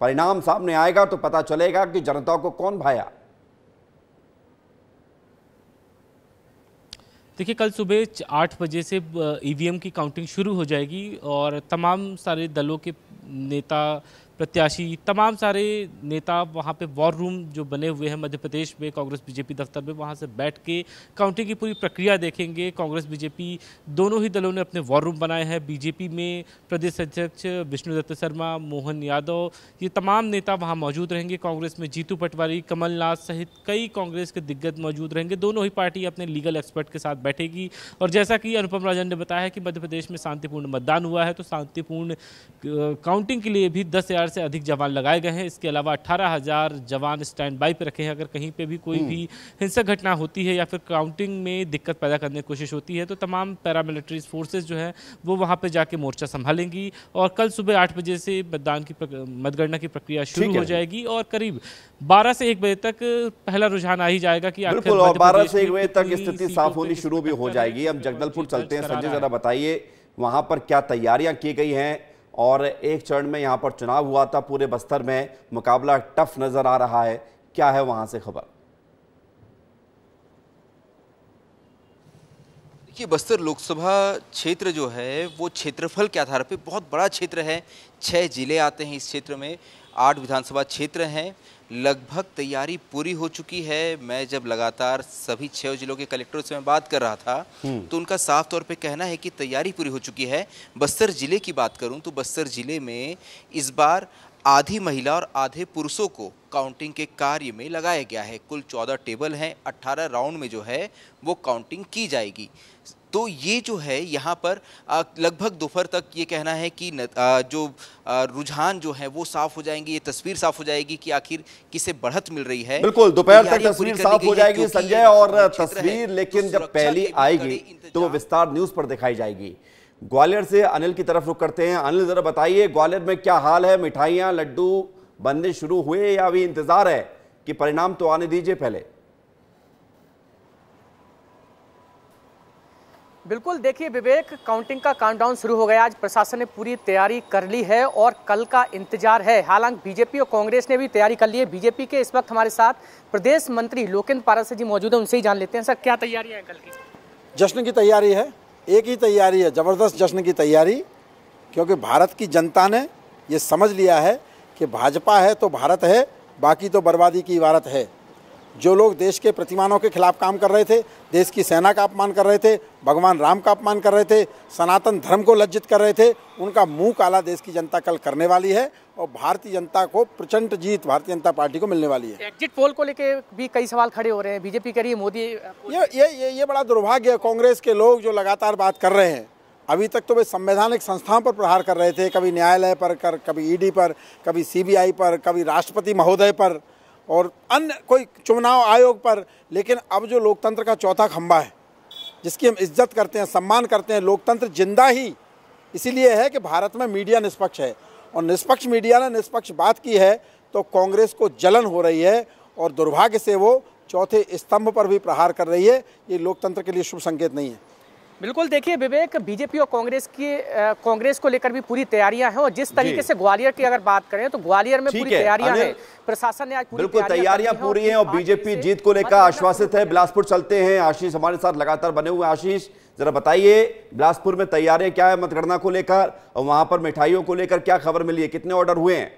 परिणाम सामने आएगा तो पता चलेगा कि जनता को कौन भाया। देखिए, कल सुबह 8 बजे से ईवीएम की काउंटिंग शुरू हो जाएगी और तमाम सारे दलों के नेता, प्रत्याशी, तमाम सारे नेता वहाँ पे वॉर रूम जो बने हुए हैं मध्य प्रदेश में कांग्रेस बीजेपी दफ्तर में, वहाँ से बैठ के काउंटिंग की पूरी प्रक्रिया देखेंगे। कांग्रेस बीजेपी दोनों ही दलों ने अपने वॉर रूम बनाए हैं। बीजेपी में प्रदेश अध्यक्ष विष्णुदत्त शर्मा, मोहन यादव, ये तमाम नेता वहाँ मौजूद रहेंगे। कांग्रेस में जीतू पटवारी, कमलनाथ सहित कई कांग्रेस के दिग्गज मौजूद रहेंगे। दोनों ही पार्टी अपने लीगल एक्सपर्ट के साथ बैठेगी। और जैसा कि अनुपम राजन ने बताया कि मध्य प्रदेश में शांतिपूर्ण मतदान हुआ है, तो शांतिपूर्ण काउंटिंग के लिए भी 10,000 1000 से अधिक जवान लगाए गए हैं। इसके अलावा 18,000 जवान स्टैंड बाई पे रखे हैं। अगर कहीं पे भी कोई भी हिंसक घटना होती है या फिर काउंटिंग में दिक्कत पैदा करने की कोशिश होती है तो तमाम पैरामिलिट्री फोर्सेस जो है वो वहाँ पे जाके मोर्चा संभालेंगी। और कल सुबह 8 बजे से मतगणना की प्रक्रिया शुरू हो जाएगी और करीब 12 से 1 बजे तक पहला रुझान आ ही जाएगा कि बिल्कुल, और 12 से 1 बजे तक स्थिति साफ होनी शुरू भी हो जाएगी। हम जगदलपुर चलते हैं। संजय, जरा बताइए वहां पर क्या तैयारियां की गई हैं, और एक चरण में यहां पर चुनाव हुआ था, पूरे बस्तर में मुकाबला टफ नजर आ रहा है, क्या है वहां से खबर? देखिए, बस्तर लोकसभा क्षेत्र जो है वो क्षेत्रफल के आधार पे बहुत बड़ा क्षेत्र है। 6 जिले आते हैं इस क्षेत्र में, 8 विधानसभा क्षेत्र हैं। लगभग तैयारी पूरी हो चुकी है। मैं जब लगातार सभी 6 जिलों के कलेक्टरों से मैं बात कर रहा था तो उनका साफ तौर पे कहना है कि तैयारी पूरी हो चुकी है। बस्तर जिले की बात करूं तो बस्तर जिले में इस बार आधी महिला और आधे पुरुषों को काउंटिंग के कार्य में लगाया गया है। कुल 14 टेबल हैं, 18 राउंड में जो है वो काउंटिंग की जाएगी। तो ये जो है यहाँ पर लगभग दोपहर तक ये कहना है कि जो रुझान जो है वो साफ हो जाएंगे, ये तस्वीर साफ हो जाएगी कि आखिर किसे बढ़त मिल रही है। बिल्कुल, दोपहर तक तस्वीर साफ हो जाएगी संजय, और तस्वीर लेकिन जब पहली आएगी तो वो विस्तार न्यूज पर दिखाई जाएगी। ग्वालियर से अनिल की तरफ रुख करते हैं। अनिल, जरा बताइए ग्वालियर में क्या हाल है? मिठाइयां लड्डू बनने शुरू हुए या अभी इंतजार है कि परिणाम तो आने दीजिए पहले? बिल्कुल, देखिए विवेक, काउंटिंग का काउंटडाउन शुरू हो गया। आज प्रशासन ने पूरी तैयारी कर ली है और कल का इंतजार है। हालांकि बीजेपी और कांग्रेस ने भी तैयारी कर ली है। बीजेपी के इस वक्त हमारे साथ प्रदेश मंत्री लोकेंद्र पारसे जी मौजूद हैं, उनसे ही जान लेते हैं। सर, क्या तैयारियां हैं कल की? जश्न की तैयारी है, एक ही तैयारी है, ज़बरदस्त जश्न की तैयारी, क्योंकि भारत की जनता ने ये समझ लिया है कि भाजपा है तो भारत है, बाकी तो बर्बादी की इबारत है। जो लोग देश के प्रतिमानों के खिलाफ काम कर रहे थे, देश की सेना का अपमान कर रहे थे, भगवान राम का अपमान कर रहे थे, सनातन धर्म को लज्जित कर रहे थे, उनका मुंह काला देश की जनता कल करने वाली है और भारतीय जनता को प्रचंड जीत भारतीय जनता पार्टी को मिलने वाली है। एग्जिट पोल को लेकर भी कई सवाल खड़े हो रहे हैं। बीजेपी कह रही है मोदी, ये बड़ा दुर्भाग्य है। कांग्रेस के लोग जो लगातार बात कर रहे हैं, अभी तक तो वे संवैधानिक संस्थाओं पर प्रहार कर रहे थे, कभी न्यायालय पर, कभी ईडी पर, कभी सीबीआई पर, कभी राष्ट्रपति महोदय पर और अन्य कोई चुनाव आयोग पर। लेकिन अब जो लोकतंत्र का चौथा खंभा है, जिसकी हम इज्जत करते हैं, सम्मान करते हैं, लोकतंत्र जिंदा ही इसीलिए है कि भारत में मीडिया निष्पक्ष है, और निष्पक्ष मीडिया ने निष्पक्ष बात की है तो कांग्रेस को जलन हो रही है और दुर्भाग्य से वो चौथे स्तंभ पर भी प्रहार कर रही है। ये लोकतंत्र के लिए शुभ संकेत नहीं है। बिल्कुल, देखिए विवेक, बीजेपी और कांग्रेस को लेकर भी पूरी तैयारियां हैं। और जिस तरीके से ग्वालियर की अगर बात करें तो ग्वालियर में पूरी तैयारियां हैं। प्रशासन ने आज बिल्कुल तैयारियां पूरी हैं और बीजेपी जीत को लेकर आश्वासित है। बिलासपुर चलते हैं, आशीष हमारे साथ लगातार बने हुए। आशीष, जरा बताइए बिलासपुर में तैयारियां क्या है मतगणना को लेकर, और वहां पर मिठाइयों को लेकर क्या खबर मिली है, कितने ऑर्डर हुए हैं?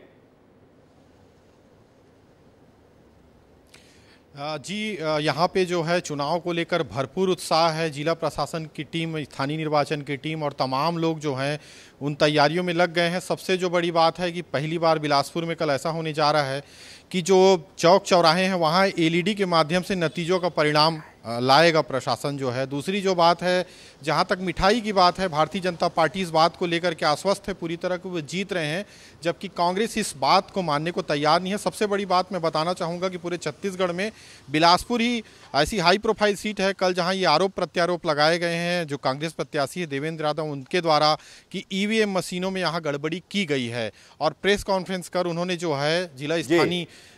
जी, यहाँ पे जो है चुनाव को लेकर भरपूर उत्साह है। जिला प्रशासन की टीम, स्थानीय निर्वाचन की टीम और तमाम लोग जो हैं उन तैयारियों में लग गए हैं। सबसे जो बड़ी बात है कि पहली बार बिलासपुर में कल ऐसा होने जा रहा है कि जो चौक चौराहे हैं वहाँ एलईडी के माध्यम से नतीजों का परिणाम लाएगा प्रशासन जो है। दूसरी जो बात है, जहाँ तक मिठाई की बात है, भारतीय जनता पार्टी इस बात को लेकर के आश्वस्त है पूरी तरह कि वो जीत रहे हैं, जबकि कांग्रेस इस बात को मानने को तैयार नहीं है। सबसे बड़ी बात मैं बताना चाहूँगा कि पूरे छत्तीसगढ़ में बिलासपुर ही ऐसी हाई प्रोफाइल सीट है कल जहाँ ये आरोप प्रत्यारोप लगाए गए हैं जो कांग्रेस प्रत्याशी है देवेंद्र यादव उनके द्वारा कि ईवीएम मशीनों में यहाँ गड़बड़ी की गई है। और प्रेस कॉन्फ्रेंस कर उन्होंने जो है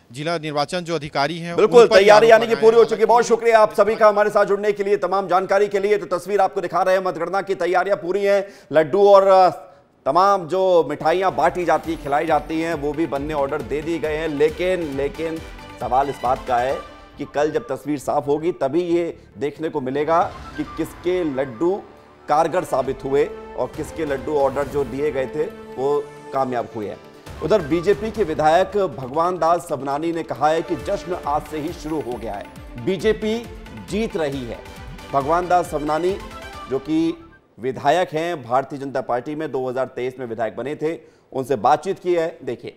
जिला निर्वाचन जो अधिकारी हैं, बिल्कुल तैयारी यानी कि पूरी हो चुकी है। बहुत शुक्रिया आप सभी का हमारे साथ जुड़ने के लिए, तमाम जानकारी के लिए। तो तस्वीर आपको दिखा रहे हैं, मतगणना की तैयारियां पूरी हैं। लड्डू और तमाम जो मिठाइयां बांटी जाती, खिलाई जाती हैं, वो भी बनने ऑर्डर दे दिए गए हैं। लेकिन सवाल इस बात का है कि कल जब तस्वीर साफ होगी तभी ये देखने को मिलेगा कि किसके लड्डू कारगर साबित हुए और किसके लड्डू ऑर्डर जो दिए गए थे वो कामयाब हुए हैं। उधर बीजेपी के विधायक भगवान दास सबनानी ने कहा है कि जश्न आज से ही शुरू हो गया है, बीजेपी जीत रही है। भगवान दास सबनानी जो कि विधायक हैं भारतीय जनता पार्टी में, 2023 में विधायक बने थे, उनसे बातचीत की है, देखिए।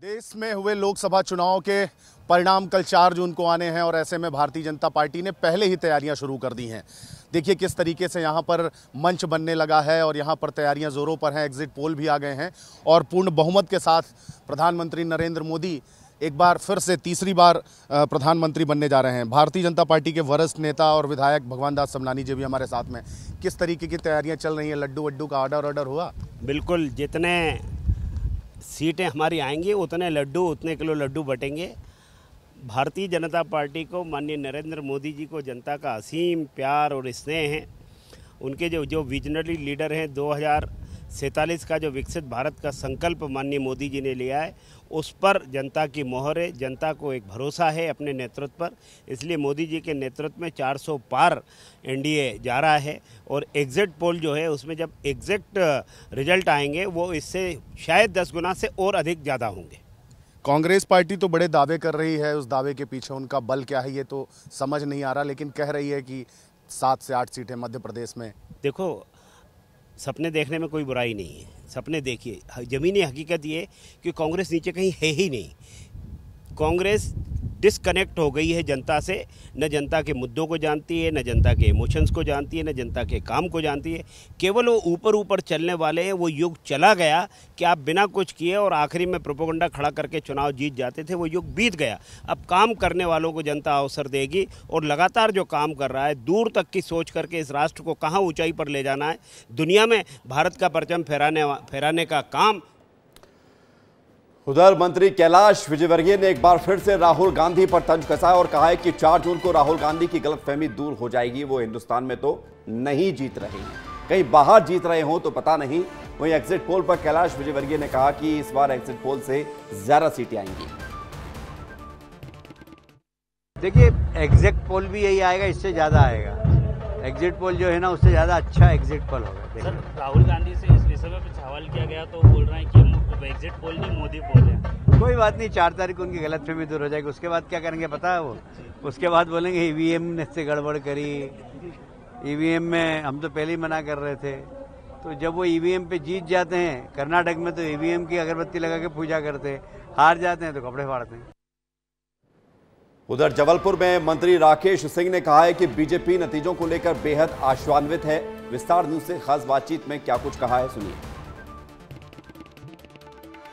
देश में हुए लोकसभा चुनाव के परिणाम कल 4 जून को आने हैं और ऐसे में भारतीय जनता पार्टी ने पहले ही तैयारियां शुरू कर दी हैं। देखिए किस तरीके से यहाँ पर मंच बनने लगा है और यहाँ पर तैयारियां ज़ोरों पर हैं। एग्जिट पोल भी आ गए हैं और पूर्ण बहुमत के साथ प्रधानमंत्री नरेंद्र मोदी एक बार फिर से तीसरी बार प्रधानमंत्री बनने जा रहे हैं। भारतीय जनता पार्टी के वरिष्ठ नेता और विधायक भगवान दास समनानी जी भी हमारे साथ में। किस तरीके की तैयारियां चल रही हैं? लड्डू वड्डू का ऑर्डर हुआ? बिल्कुल, जितने सीटें हमारी आएंगी उतने लड्डू, उतने किलो लड्डू बटेंगे। भारतीय जनता पार्टी को, माननीय नरेंद्र मोदी जी को जनता का असीम प्यार और स्नेह है। उनके जो विजनरी लीडर हैं, 2047 का जो विकसित भारत का संकल्प माननीय मोदी जी ने लिया है, उस पर जनता की मोहर है। जनता को एक भरोसा है अपने नेतृत्व पर, इसलिए मोदी जी के नेतृत्व में 400 पार एनडीए जा रहा है। और एग्जिट पोल जो है उसमें जब एग्जैक्ट रिजल्ट आएंगे वो इससे शायद 10 गुना से और अधिक ज़्यादा होंगे। कांग्रेस पार्टी तो बड़े दावे कर रही है, उस दावे के पीछे उनका बल क्या है ये तो समझ नहीं आ रहा, लेकिन कह रही है कि 7 से 8 सीटें मध्य प्रदेश में। देखो, सपने देखने में कोई बुराई नहीं है, सपने देखिए। ज़मीनी हकीकत ये कि कांग्रेस नीचे कहीं है ही नहीं। कांग्रेस डिसकनेक्ट हो गई है जनता से, न जनता के मुद्दों को जानती है, न जनता के इमोशंस को जानती है, न जनता के काम को जानती है। केवल वो ऊपर ऊपर चलने वाले हैं। वो युग चला गया कि आप बिना कुछ किए और आखिरी में प्रोपेगेंडा खड़ा करके चुनाव जीत जाते थे। वो युग बीत गया। अब काम करने वालों को जनता अवसर देगी और लगातार जो काम कर रहा है, दूर तक की सोच करके इस राष्ट्र को कहाँ ऊंचाई पर ले जाना है, दुनिया में भारत का परचम फहराने का काम। उधर मंत्री कैलाश विजयवर्गीय ने एक बार फिर से राहुल गांधी पर तंज कसा और कहा है कि 4 जून को राहुल गांधी की गलतफहमी दूर हो जाएगी। वो हिंदुस्तान में तो नहीं जीत रहे हैं, कहीं बाहर जीत रहे हो तो पता नहीं। वहीं एग्जिट पोल पर कैलाश विजयवर्गीय ने कहा कि इस बार एग्जिट पोल से ज्यादा सीटें आएंगी। देखिए, एग्जिट पोल भी यही आएगा, इससे ज्यादा आएगा। एग्जिट पोल जो है ना, उससे ज्यादा अच्छा एग्जिट पोल होगा। सर, राहुल गांधी से इस विषय में कुछ सवाल किया गया तो बोल रहे हैं कि एग्जिट पोल नहीं, मोदी पोल है। कोई बात नहीं, 4 तारीख को उनकी गलतफहमी दूर हो जाएगी। उसके बाद क्या करेंगे पता है? वो उसके बाद बोलेंगे ईवीएम ने से गड़बड़ करी, ईवीएम में हम तो पहले ही मना कर रहे थे। तो जब वो ईवीएम पे जीत जाते हैं, कर्नाटक में तो ईवीएम की अगरबत्ती लगा के पूजा करते हैं, हार जाते हैं तो कपड़े फाड़ते हैं। उधर जबलपुर में मंत्री राकेश सिंह ने कहा है कि बीजेपी नतीजों को लेकर बेहद आशान्वित है। विस्तार न्यूज से खास बातचीत में क्या कुछ कहा है, सुनिए।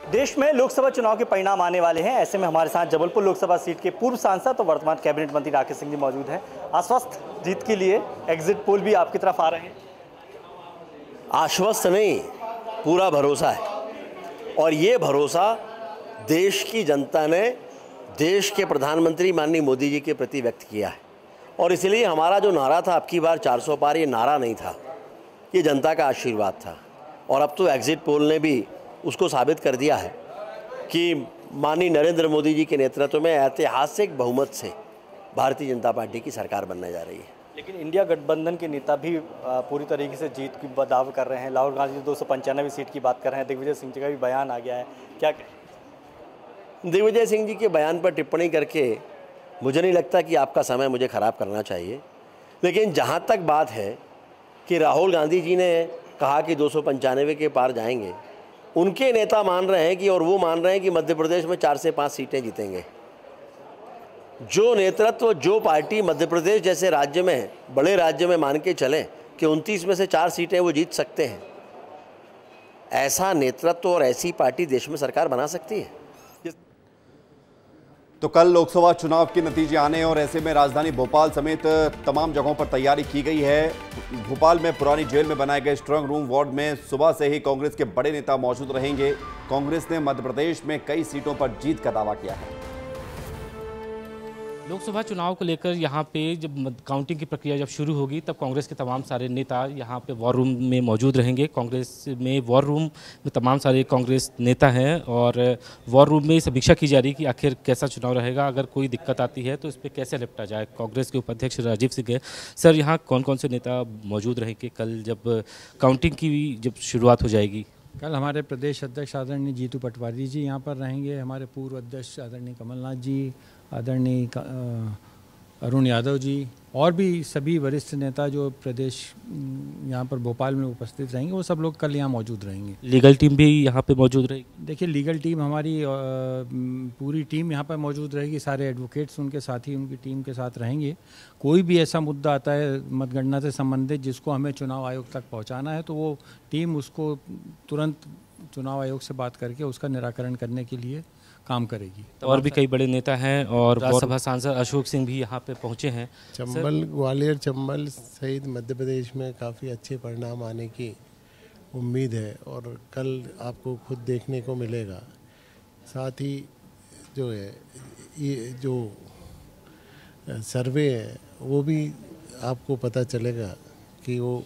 देश में लोकसभा चुनाव के परिणाम आने वाले हैं। ऐसे में हमारे साथ जबलपुर लोकसभा सीट के पूर्व सांसद और वर्तमान कैबिनेट मंत्री राकेश सिंह जी मौजूद हैं। आश्वस्त जीत के लिए एग्जिट पोल भी आपकी तरफ आ रहे हैं? आश्वस्त नहीं, पूरा भरोसा है। और ये भरोसा देश की जनता ने देश के प्रधानमंत्री माननीय मोदी जी के प्रति व्यक्त किया है। और इसलिए हमारा जो नारा था अब की बार 400 पार, ये नारा नहीं था, ये जनता का आशीर्वाद था। और अब तो एग्जिट पोल ने भी उसको साबित कर दिया है कि माननीय नरेंद्र मोदी जी के नेतृत्व में ऐतिहासिक बहुमत से भारतीय जनता पार्टी की सरकार बनने जा रही है। लेकिन इंडिया गठबंधन के नेता भी पूरी तरीके से जीत की दावा कर रहे हैं। राहुल गांधी 295 सीट की बात कर रहे हैं। दिग्विजय सिंह जी का भी बयान आ गया है, क्या कहें? दिग्विजय सिंह जी के बयान पर टिप्पणी करके मुझे नहीं लगता कि आपका समय मुझे ख़राब करना चाहिए। लेकिन जहाँ तक बात है कि राहुल गांधी जी ने कहा कि 295 के पार जाएंगे, उनके नेता मान रहे हैं कि, और वो मान रहे हैं कि मध्य प्रदेश में 4 से 5 सीटें जीतेंगे। जो नेतृत्व, जो पार्टी मध्य प्रदेश जैसे राज्य में, बड़े राज्य में मान के चलें कि 29 में से 4 सीटें वो जीत सकते हैं, ऐसा नेतृत्व और ऐसी पार्टी देश में सरकार बना सकती है। तो कल लोकसभा चुनाव के नतीजे आने और ऐसे में राजधानी भोपाल समेत तमाम जगहों पर तैयारी की गई है। भोपाल में पुरानी जेल में बनाए गए स्ट्रांग रूम वार्ड में सुबह से ही कांग्रेस के बड़े नेता मौजूद रहेंगे। कांग्रेस ने मध्य प्रदेश में कई सीटों पर जीत का दावा किया है। लोकसभा चुनाव को लेकर यहाँ पे जब काउंटिंग की प्रक्रिया जब शुरू होगी तब कांग्रेस के तमाम सारे नेता यहाँ पे वॉर रूम में मौजूद रहेंगे। कांग्रेस में वॉर रूम में तमाम सारे कांग्रेस नेता हैं और वॉर रूम में समीक्षा की जा रही है कि आखिर कैसा चुनाव रहेगा, अगर कोई दिक्कत आती है तो इस पर कैसे निपटा जाए। कांग्रेस के उपाध्यक्ष राजीव सिंह है। सर, यहाँ कौन कौन से नेता मौजूद रहेंगे कल जब काउंटिंग की जब शुरुआत हो जाएगी? कल हमारे प्रदेश अध्यक्ष आदरणीय जीतू पटवारी जी यहाँ पर रहेंगे। हमारे पूर्व अध्यक्ष आदरणीय कमलनाथ जी, आदरणीय अरुण यादव जी और भी सभी वरिष्ठ नेता जो प्रदेश यहाँ पर भोपाल में उपस्थित रहेंगे, वो सब लोग कल यहाँ मौजूद रहेंगे। लीगल टीम भी यहाँ पे मौजूद रहेगी? देखिए, लीगल टीम हमारी पूरी टीम यहाँ पर मौजूद रहेगी। सारे एडवोकेट्स उनके साथ ही उनकी टीम के साथ रहेंगे। कोई भी ऐसा मुद्दा आता है मतगणना से संबंधित जिसको हमें चुनाव आयोग तक पहुँचाना है, तो वो टीम उसको तुरंत चुनाव आयोग से बात करके उसका निराकरण करने के लिए काम करेगी। तो और भी कई बड़े नेता हैं और राज्यसभा सांसद अशोक सिंह भी यहाँ पे पहुँचे हैं। चंबल, ग्वालियर चंबल सहित मध्य प्रदेश में काफ़ी अच्छे परिणाम आने की उम्मीद है और कल आपको खुद देखने को मिलेगा। साथ ही जो है ये जो सर्वे है वो भी आपको पता चलेगा कि वो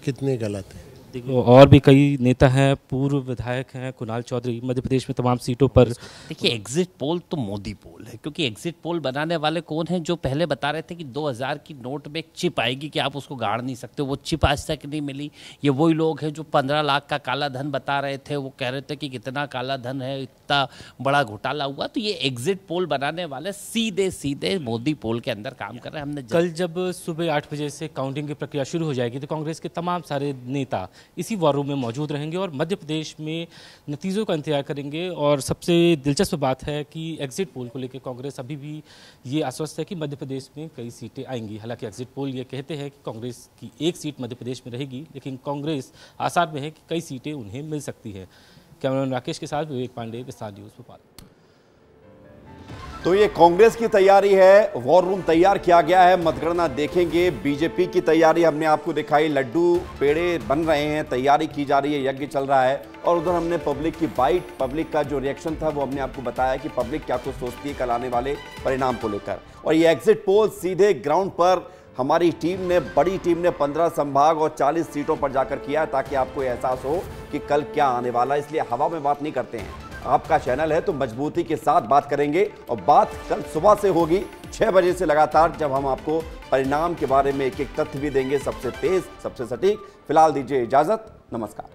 कितने गलत है। और भी कई नेता हैं, पूर्व विधायक हैं। कुणाल चौधरी मध्य प्रदेश में तमाम सीटों पर। देखिए, एग्जिट पोल तो मोदी पोल है, क्योंकि एग्जिट पोल बनाने वाले कौन हैं? जो पहले बता रहे थे कि 2000 की नोट में एक चिप आएगी कि आप उसको गाड़ नहीं सकते, वो चिप आज तक नहीं मिली। ये वही लोग हैं जो 15 लाख का काला धन बता रहे थे, वो कह रहे थे कि कितना काला धन है, इतना बड़ा घोटाला हुआ। तो ये एग्जिट पोल बनाने वाले सीधे सीधे मोदी पोल के अंदर काम कर रहे हैं। हमने कल जब सुबह 8 बजे से काउंटिंग की प्रक्रिया शुरू हो जाएगी तो कांग्रेस के तमाम सारे नेता इसी वॉर रूम में मौजूद रहेंगे और मध्य प्रदेश में नतीजों का इंतजार करेंगे। और सबसे दिलचस्प बात है कि एग्जिट पोल को लेकर कांग्रेस अभी भी ये आश्वस्त है कि मध्य प्रदेश में कई सीटें आएंगी। हालांकि एग्जिट पोल ये कहते हैं कि कांग्रेस की एक सीट मध्य प्रदेश में रहेगी, लेकिन कांग्रेस आसार में है कि कई सीटें उन्हें मिल सकती है। कैमरामैन राकेश के साथ विवेक पांडे, विस्तार न्यूज़ भोपाल। तो ये कांग्रेस की तैयारी है, वॉर रूम तैयार किया गया है, मतगणना देखेंगे। बीजेपी की तैयारी हमने आपको दिखाई, लड्डू पेड़े बन रहे हैं, तैयारी की जा रही है, यज्ञ चल रहा है। और उधर हमने पब्लिक की बाइट, पब्लिक का जो रिएक्शन था वो हमने आपको बताया कि पब्लिक क्या कुछ सोचती है कल आने वाले परिणाम को लेकर। और ये एग्जिट पोल सीधे ग्राउंड पर हमारी टीम ने, बड़ी टीम ने 15 संभाग और 40 सीटों पर जाकर किया है, ताकि आपको एहसास हो कि कल क्या आने वाला है। इसलिए हवा में बात नहीं करते हैं, आपका चैनल है तो मजबूती के साथ बात करेंगे। और बात कल सुबह से होगी 6 बजे से लगातार, जब हम आपको परिणाम के बारे में एक एक तथ्य भी देंगे, सबसे तेज, सबसे सटीक। फिलहाल दीजिए इजाजत, नमस्कार।